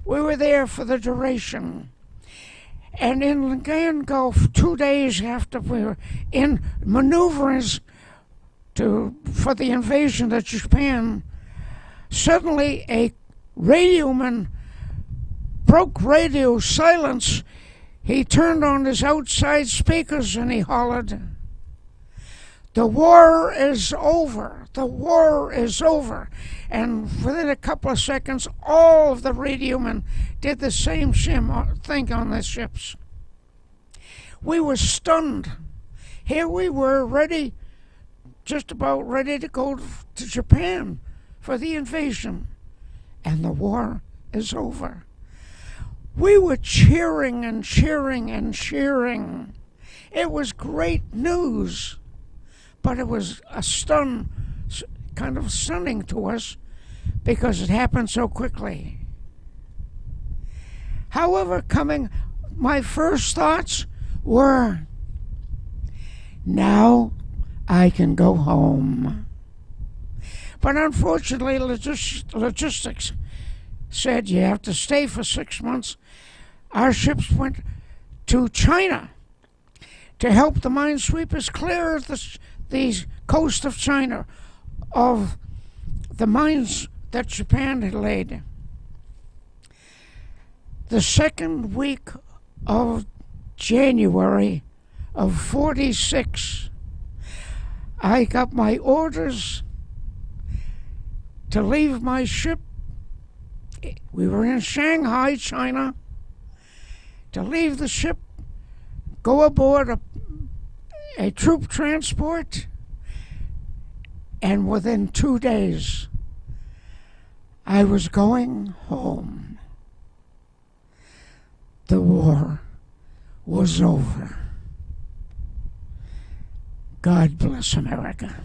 We were there for the duration. And in Lingayen Gulf, 2 days after we were in maneuvers for the invasion of Japan, suddenly a radioman broke radio silence. He turned on his outside speakers and he hollered, "The war is over. The war is over." And within a couple of seconds, all of the radiomen did the same thing on the ships. We were stunned. Here we were just about ready to go to Japan for the invasion. And the war is over. We were cheering and cheering and cheering. It was great news. But it was kind of stunning to us because it happened so quickly. However, my first thoughts were, now I can go home. But unfortunately, logistics said you have to stay for 6 months. Our ships went to China to help the minesweepers clear the coast of China of the mines that Japan had laid. The second week of January of '46, I got my orders to leave my ship. We were in Shanghai, China. To leave the ship, go aboard a troop transport, and within 2 days, I was going home. The war was over. God bless America.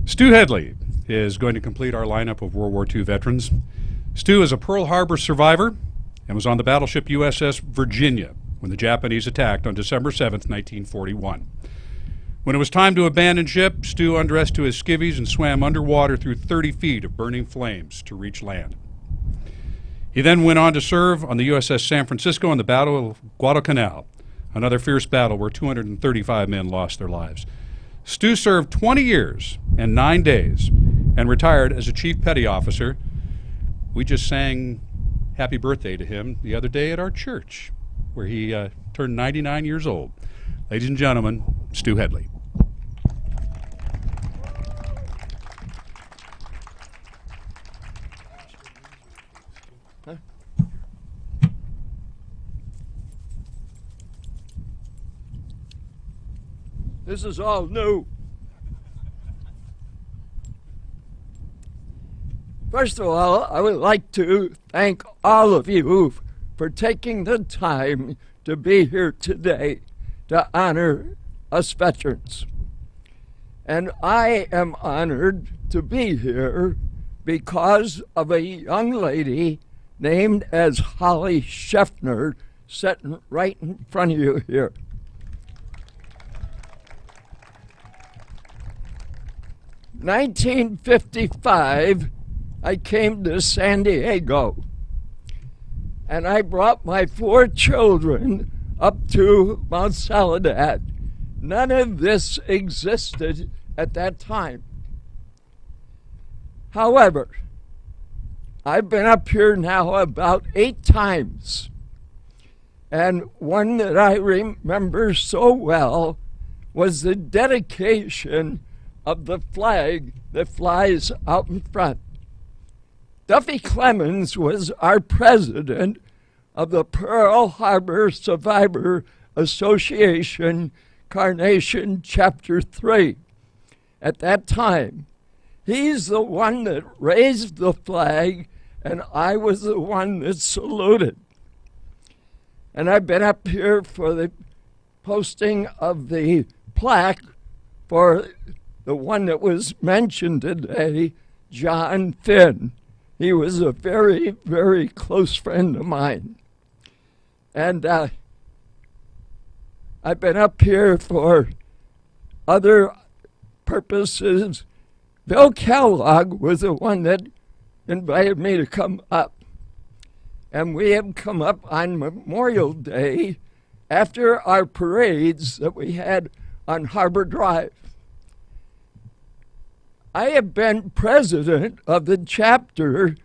Stu Headley is going to complete our lineup of World War II veterans. Stu is a Pearl Harbor survivor and was on the battleship USS Virginia when the Japanese attacked on December 7th, 1941. When it was time to abandon ship, Stu undressed to his skivvies and swam underwater through 30 feet of burning flames to reach land. He then went on to serve on the USS San Francisco in the Battle of Guadalcanal, another fierce battle where 235 men lost their lives. Stu served 20 years and 9 days and retired as a Chief Petty Officer. We just sang happy birthday to him the other day at our church, where he turned 99 years old. Ladies and gentlemen, Stu Headley. This is all new. First of all, I would like to thank all of you for taking the time to be here today to honor us veterans. And I am honored to be here because of a young lady named as Holly Scheffner sitting right in front of you here. In 1955, I came to San Diego, and I brought my 4 children up to Mount Soledad. None of this existed at that time. However, I've been up here now about 8 times, and one that I remember so well was the dedication of the flag that flies out in front. Duffy Clemens was our president of the Pearl Harbor Survivor Association, Carnation Chapter 3. At that time, he's the one that raised the flag, and I was the one that saluted. And I've been up here for the posting of the plaque for the one that was mentioned today, John Finn. He was a very, very close friend of mine. And I've been up here for other purposes. Bill Kellogg was the one that invited me to come up. And we have come up on Memorial Day after our parades that we had on Harbor Drive. I have been president of the chapter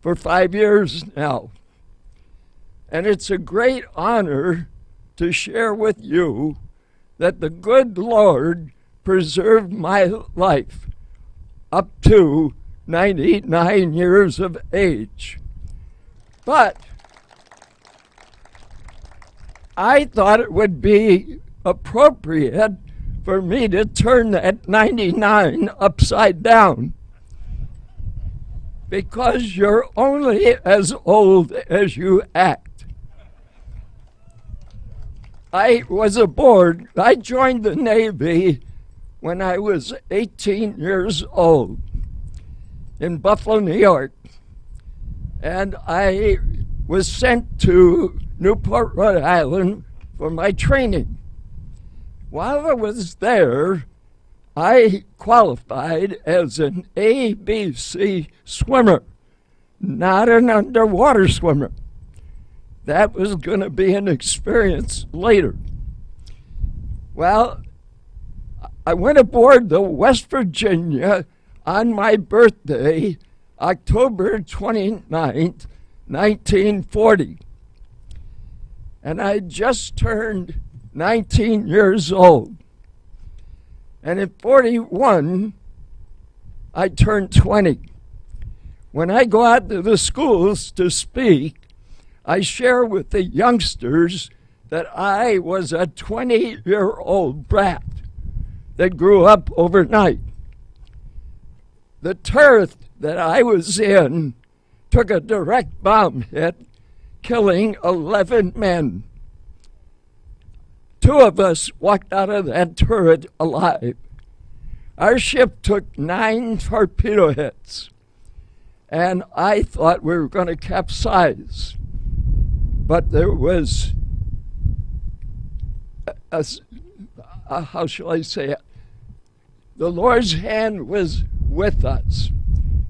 for 5 years now. And it's a great honor to share with you that the good Lord preserved my life up to 99 years of age. But I thought it would be appropriate for me to turn that 99 upside down, because you're only as old as you act. I was aboard. I joined the Navy when I was 18 years old in Buffalo, New York. And I was sent to Newport, Rhode Island for my training. While I was there, I qualified as an ABC swimmer, not an underwater swimmer. That was going to be an experience later. Well, I went aboard the West Virginia on my birthday, October 29th, 1940. And I just turned 19 years old. And at 41, I turned 20. When I go out to the schools to speak, I share with the youngsters that I was a 20-year-old brat that grew up overnight. The turret that I was in took a direct bomb hit, killing 11 men. 2 of us walked out of that turret alive. Our ship took 9 torpedo hits, and I thought we were going to capsize. But there was how shall I say it? The Lord's hand was with us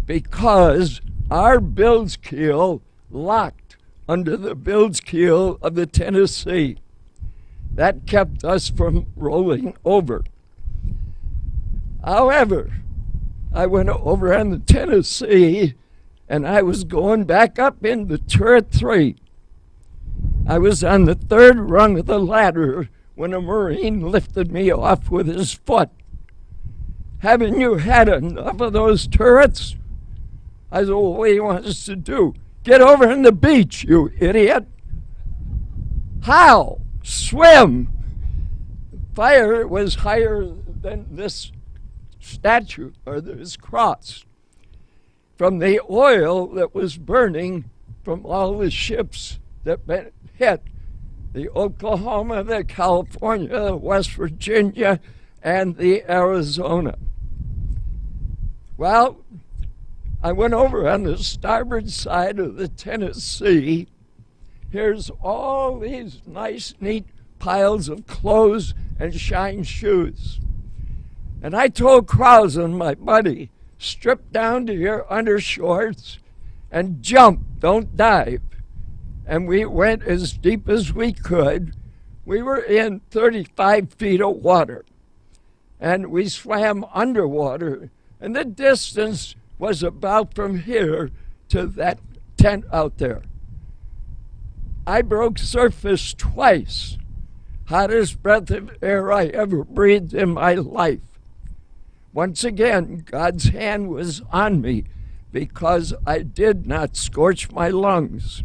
because our bilge keel locked under the bilge keel of the Tennessee. That kept us from rolling over. However, I went over on the Tennessee and I was going back up into turret 3. I was on the 3rd rung of the ladder when a Marine lifted me off with his foot. Haven't you had enough of those turrets? I said, well, what do you want us to do? Get over on the beach, you idiot. How? Swim. Fire was higher than this statue or this cross. From the oil that was burning from all the ships that hit the Oklahoma, the California, the West Virginia, and the Arizona. Well, I went over on the starboard side of the Tennessee. Here's all these nice, neat piles of clothes and shine shoes. And I told Krausen, my buddy, strip down to your undershorts and jump, don't dive. And we went as deep as we could. We were in 35 feet of water. And we swam underwater. And the distance was about from here to that tent out there. I broke surface twice. Hottest breath of air I ever breathed in my life. Once again, God's hand was on me because I did not scorch my lungs.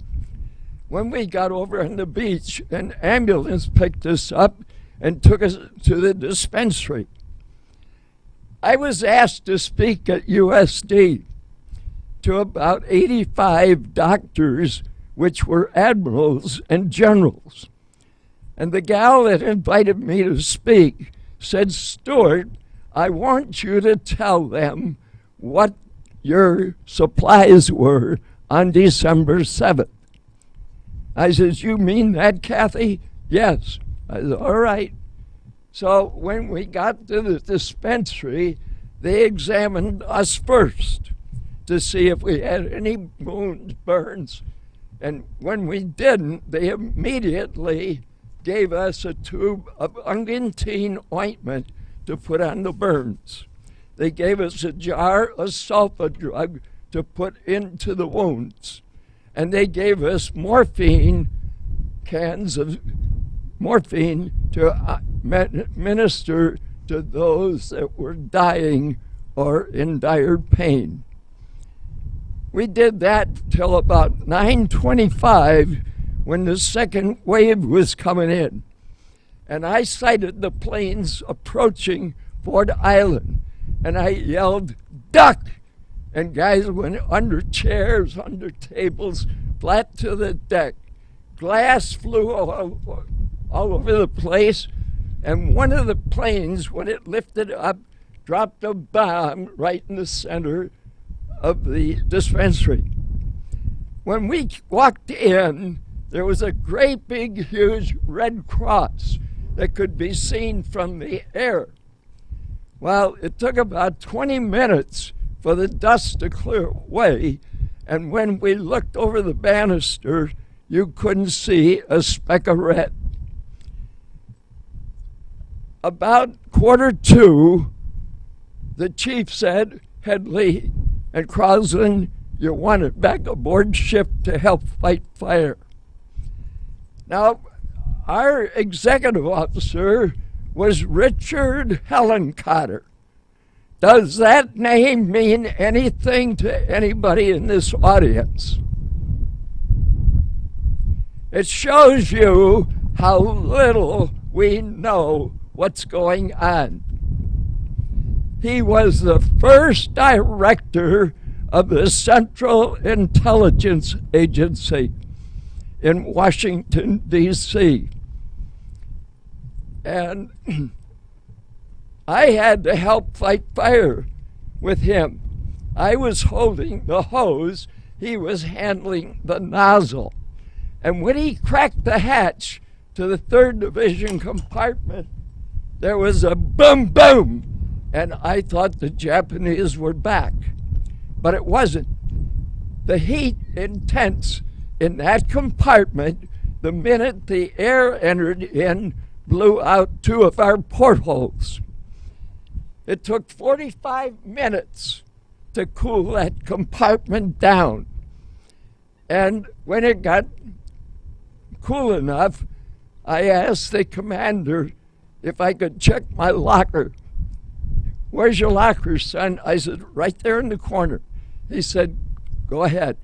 When we got over on the beach, an ambulance picked us up and took us to the dispensary. I was asked to speak at USD to about 85 doctors, which were admirals and generals. And the gal that invited me to speak said, Stuart, I want you to tell them what your supplies were on December 7th. I said, you mean that, Kathy? Yes. I said, all right. So when we got to the dispensary, they examined us first to see if we had any wounds, burns. And when we didn't, they immediately gave us a tube of ungentine ointment to put on the burns. They gave us a jar of sulfa drug to put into the wounds. And they gave us morphine, cans of morphine to minister to those that were dying or in dire pain. We did that till about 9:25 when the second wave was coming in. And I sighted the planes approaching Ford Island, and I yelled, duck! And guys went under chairs, under tables, flat to the deck. Glass flew all over the place, and one of the planes, when it lifted up, dropped a bomb right in the center of the dispensary. When we walked in, there was a great big, huge red cross that could be seen from the air. Well, it took about 20 minutes for the dust to clear away, and when we looked over the banister, you couldn't see a speck of red. About 1:45, the chief said, Headley and Crosland, you're wanted back aboard ship to help fight fire. Now, our executive officer was Richard Hellencotter. Does that name mean anything to anybody in this audience? It shows you how little we know what's going on. He was the first director of the Central Intelligence Agency in Washington, D.C. And I had to help fight fire with him. I was holding the hose, he was handling the nozzle. And when he cracked the hatch to the 3rd Division compartment, there was a boom, boom, and I thought the Japanese were back, but it wasn't. The heat intense in that compartment, the minute the air entered in, blew out 2 of our portholes. It took 45 minutes to cool that compartment down. And when it got cool enough, I asked the commander if I could check my locker. "Where's your locker, son?" I said, "Right there in the corner." He said, "Go ahead."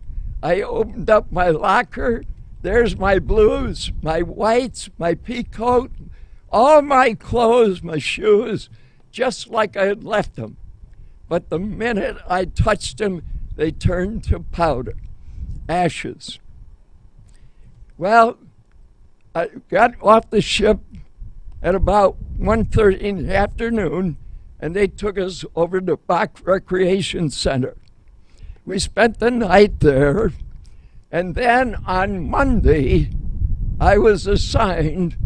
I opened up my locker. There's my blues, my whites, my pea coat, all my clothes, my shoes, just like I had left them. But the minute I touched them, they turned to powder, ashes. Well, I got off the ship at about 1:30 in the afternoon, and they took us over to Bach Recreation Center. We spent the night there, and then on Monday, I was assigned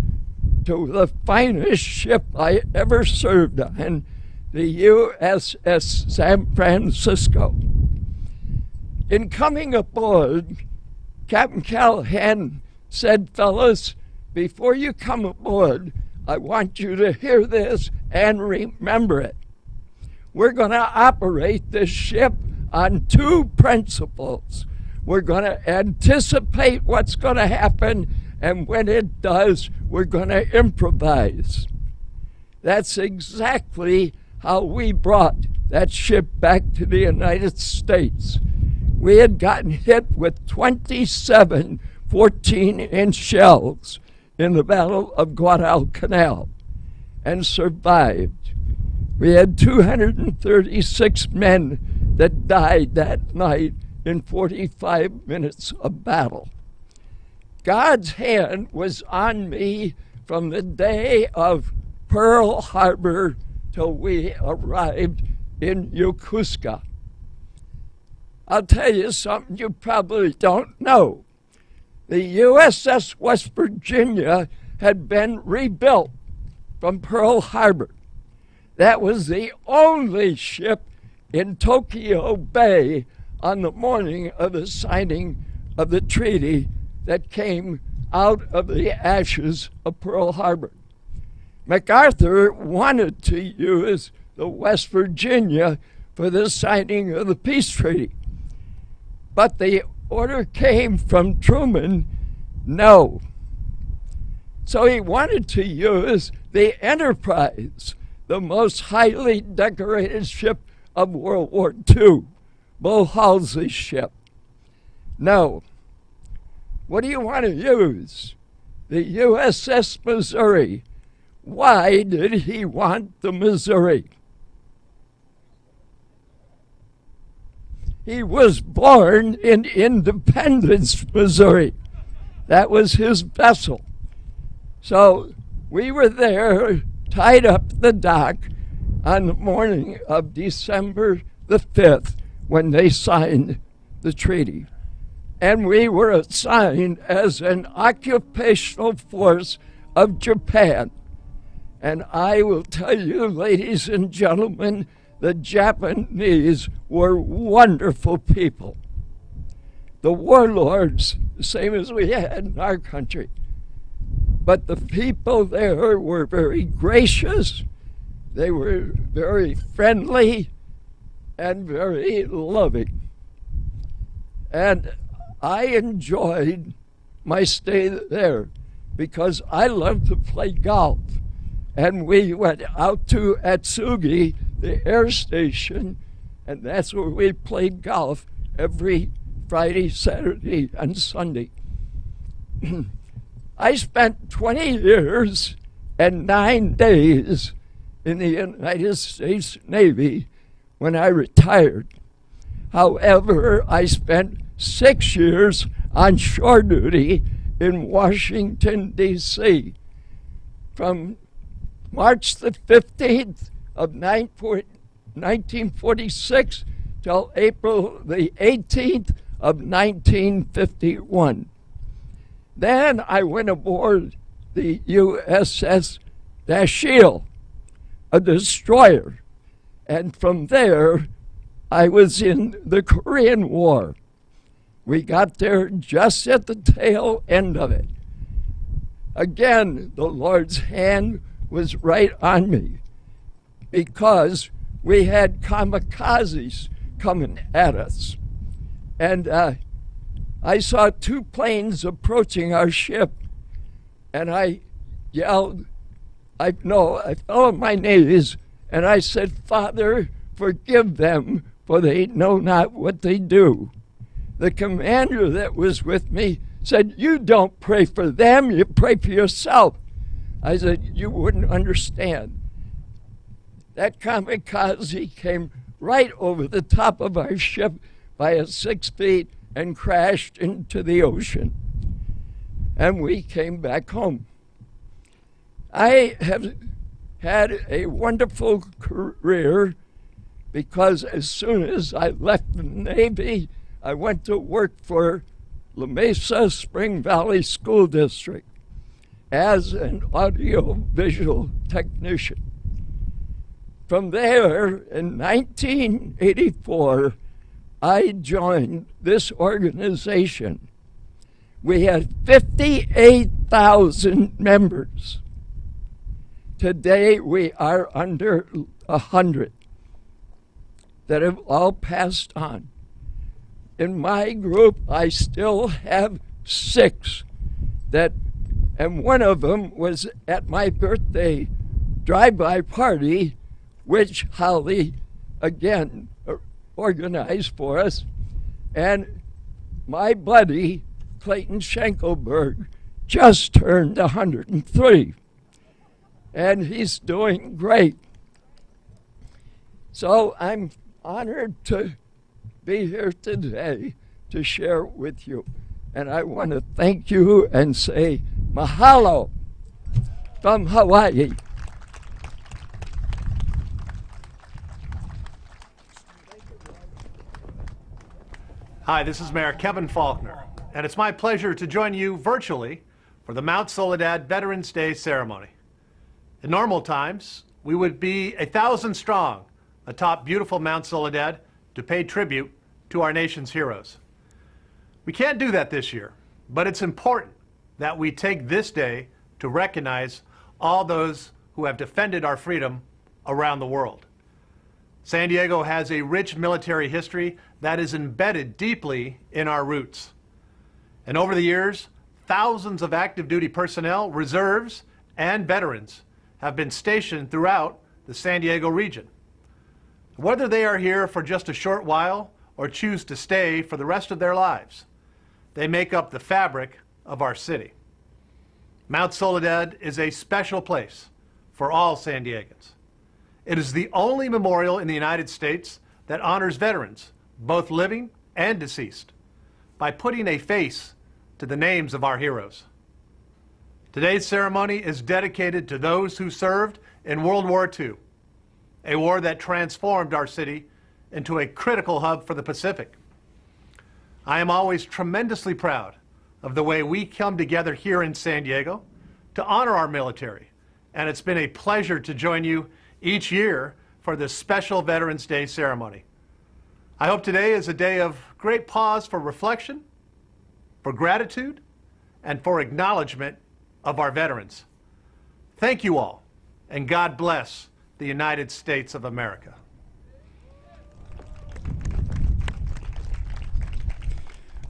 to the finest ship I ever served on, the USS San Francisco. In coming aboard, Captain Callahan said, "Fellas, before you come aboard, I want you to hear this and remember it. We're going to operate this ship on 2 principles. We're going to anticipate what's going to happen, and when it does, we're going to improvise." That's exactly how we brought that ship back to the United States. We had gotten hit with 27 14-inch shells in the Battle of Guadalcanal and survived. We had 236 men that died that night in 45 minutes of battle. God's hand was on me from the day of Pearl Harbor till we arrived in Yokosuka. I'll tell you something you probably don't know. The USS West Virginia had been rebuilt from Pearl Harbor. That was the only ship in Tokyo Bay on the morning of the signing of the treaty that came out of the ashes of Pearl Harbor. MacArthur wanted to use the West Virginia for the signing of the peace treaty. But the order came from Truman, no. So he wanted to use the Enterprise, the most highly decorated ship of World War II, Bull Halsey's ship. No. What do you want to use? The USS Missouri. Why did he want the Missouri? He was born in Independence, Missouri. That was his vessel. So we were there, tied up at the dock on the morning of December the 5th when they signed the treaty. And we were assigned as an occupational force of Japan. And I will tell you, ladies and gentlemen, the Japanese were wonderful people. The warlords, the same as we had in our country. But the people there were very gracious, they were very friendly, and very loving. And I enjoyed my stay there because I love to play golf. And we went out to Atsugi, the air station, and that's where we played golf every Friday, Saturday, and Sunday. I spent 20 years and 9 days in the United States Navy when I retired. However, I spent 6 years on shore duty in Washington, D.C. from March the 15th of 1946 till April the 18th of 1951. Then I went aboard the USS Dashiell, a destroyer. And from there, I was in the Korean War. We got there just at the tail end of it. Again, the Lord's hand was right on me because we had kamikazes coming at us. And I saw 2 planes approaching our ship, and I yelled, I fell on my knees, and I said, Father, forgive them, for they know not what they do. The commander that was with me said, you don't pray for them, you pray for yourself. I said, you wouldn't understand. That kamikaze came right over the top of our ship by a 6 feet and crashed into the ocean. And we came back home. I have had a wonderful career because as soon as I left the Navy, I went to work for La Mesa Spring Valley School District as an audiovisual technician. From there, in 1984, I joined this organization. We had 58,000 members. Today, we are under 100 that have all passed on. In my group, I still have 6 and one of them was at my birthday drive-by party, which Holly, again, organized for us. And my buddy, Clayton Schenkelberg, just turned 103. And he's doing great. So I'm honored to be here today to share with you. And I want to thank you and say mahalo from Hawaii. Hi, this is Mayor Kevin Faulkner, and it's my pleasure to join you virtually for the Mount Soledad Veterans Day ceremony. In normal times, we would be 1,000 strong atop beautiful Mount Soledad to pay tribute to our nation's heroes. We can't do that this year, but it's important that we take this day to recognize all those who have defended our freedom around the world. San Diego has a rich military history that is embedded deeply in our roots. And over the years, thousands of active duty personnel, reserves, and veterans have been stationed throughout the San Diego region. Whether they are here for just a short while or choose to stay for the rest of their lives, they make up the fabric of our city. Mount Soledad is a special place for all San Diegans. It is the only memorial in the United States that honors veterans, both living and deceased, by putting a face to the names of our heroes. Today's ceremony is dedicated to those who served in World War II, a war that transformed our city into a critical hub for the Pacific. I am always tremendously proud of the way we come together here in San Diego to honor our military, and it's been a pleasure to join you each year for this special Veterans Day ceremony. I hope today is a day of great pause for reflection, for gratitude, and for acknowledgement of our veterans. Thank you all, and God bless the United States of America.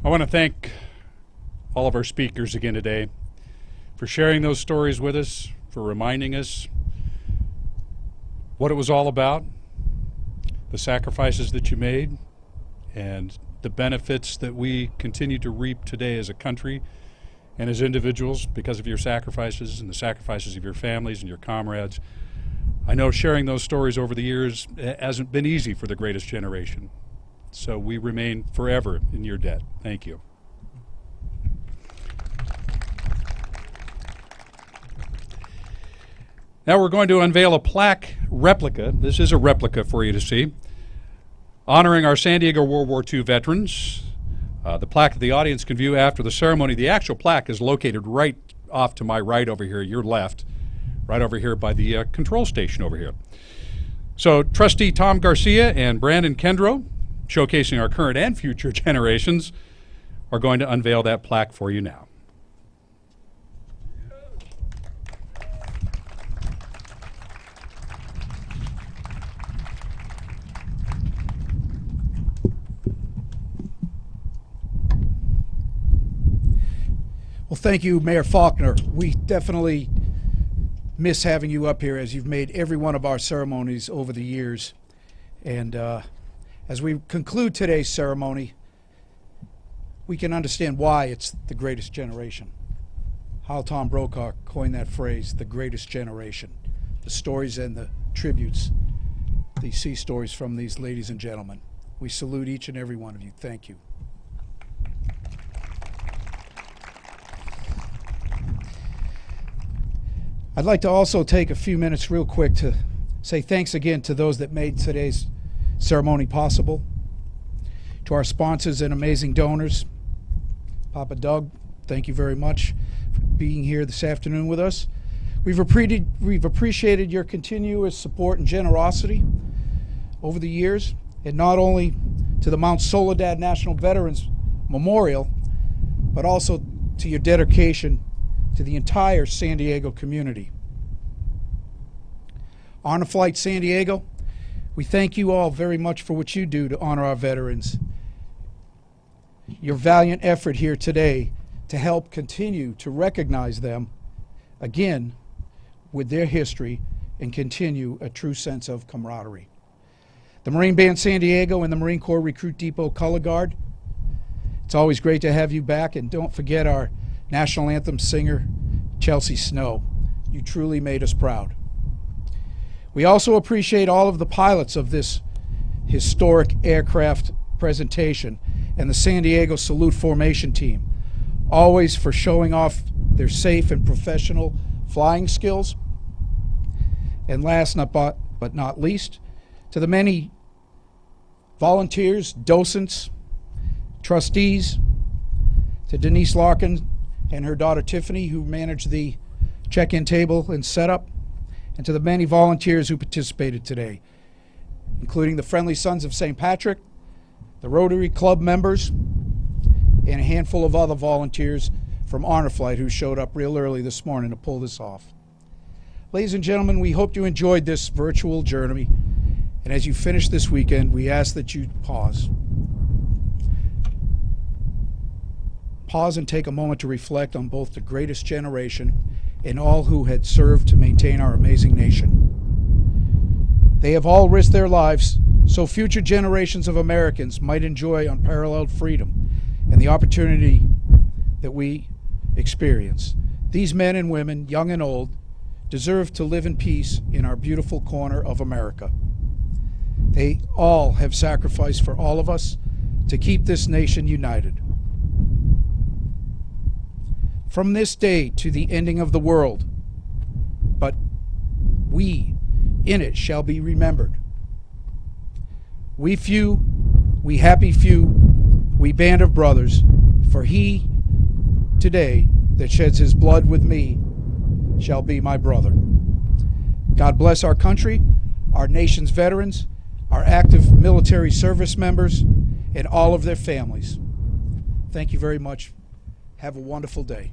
I want to thank all of our speakers again today for sharing those stories with us, for reminding us what it was all about, the sacrifices that you made, and the benefits that we continue to reap today as a country and as individuals because of your sacrifices and the sacrifices of your families and your comrades. I know sharing those stories over the years hasn't been easy for the greatest generation. So we remain forever in your debt. Thank you. Now we're going to unveil a plaque replica. This is a replica for you to see, honoring our San Diego World War II veterans. The plaque that the audience can view after the ceremony. The actual plaque is located right off to my right over here, your left, right over here by the control station over here. So Trustee Tom Garcia and Brandon Kendrow, showcasing our current and future generations, are going to unveil that plaque for you now. Well, thank you, Mayor Faulkner. We definitely miss having you up here, as you've made every one of our ceremonies over the years. And as we conclude today's ceremony, we can understand why it's the greatest generation. How Tom Brokaw coined that phrase, the greatest generation. The stories and the tributes, the sea stories from these ladies and gentlemen. We salute each and every one of you. Thank you. I'd like to also take a few minutes real quick to say thanks again to those that made today's ceremony possible, to our sponsors and amazing donors. Papa Doug, thank you very much for being here this afternoon with us. We've appreciated your continuous support and generosity over the years, and not only to the Mount Soledad National Veterans Memorial, but also to your dedication to the entire San Diego community. Honor Flight San Diego, we thank you all very much for what you do to honor our veterans. Your valiant effort here today to help continue to recognize them again with their history and continue a true sense of camaraderie. The Marine Band San Diego and the Marine Corps Recruit Depot Color Guard, it's always great to have you back, and don't forget our National Anthem singer, Chelsea Snow. You truly made us proud. We also appreciate all of the pilots of this historic aircraft presentation and the San Diego Salute Formation Team, always for showing off their safe and professional flying skills. And last but not least, to the many volunteers, docents, trustees, to Denise Larkin and her daughter Tiffany, who managed the check-in table and setup, and to the many volunteers who participated today, including the Friendly Sons of St. Patrick, the Rotary Club members, and a handful of other volunteers from Honor Flight who showed up real early this morning to pull this off. Ladies and gentlemen, we hope you enjoyed this virtual journey, and as you finish this weekend, we ask that you pause. Pause and take a moment to reflect on both the greatest generation and all who had served to maintain our amazing nation. They have all risked their lives so future generations of Americans might enjoy unparalleled freedom and the opportunity that we experience. These men and women, young and old, deserve to live in peace in our beautiful corner of America. They all have sacrificed for all of us to keep this nation united. From this day to the ending of the world, but we in it shall be remembered. We few, we happy few, we band of brothers, for he today that sheds his blood with me shall be my brother. God bless our country, our nation's veterans, our active military service members, and all of their families. Thank you very much. Have a wonderful day.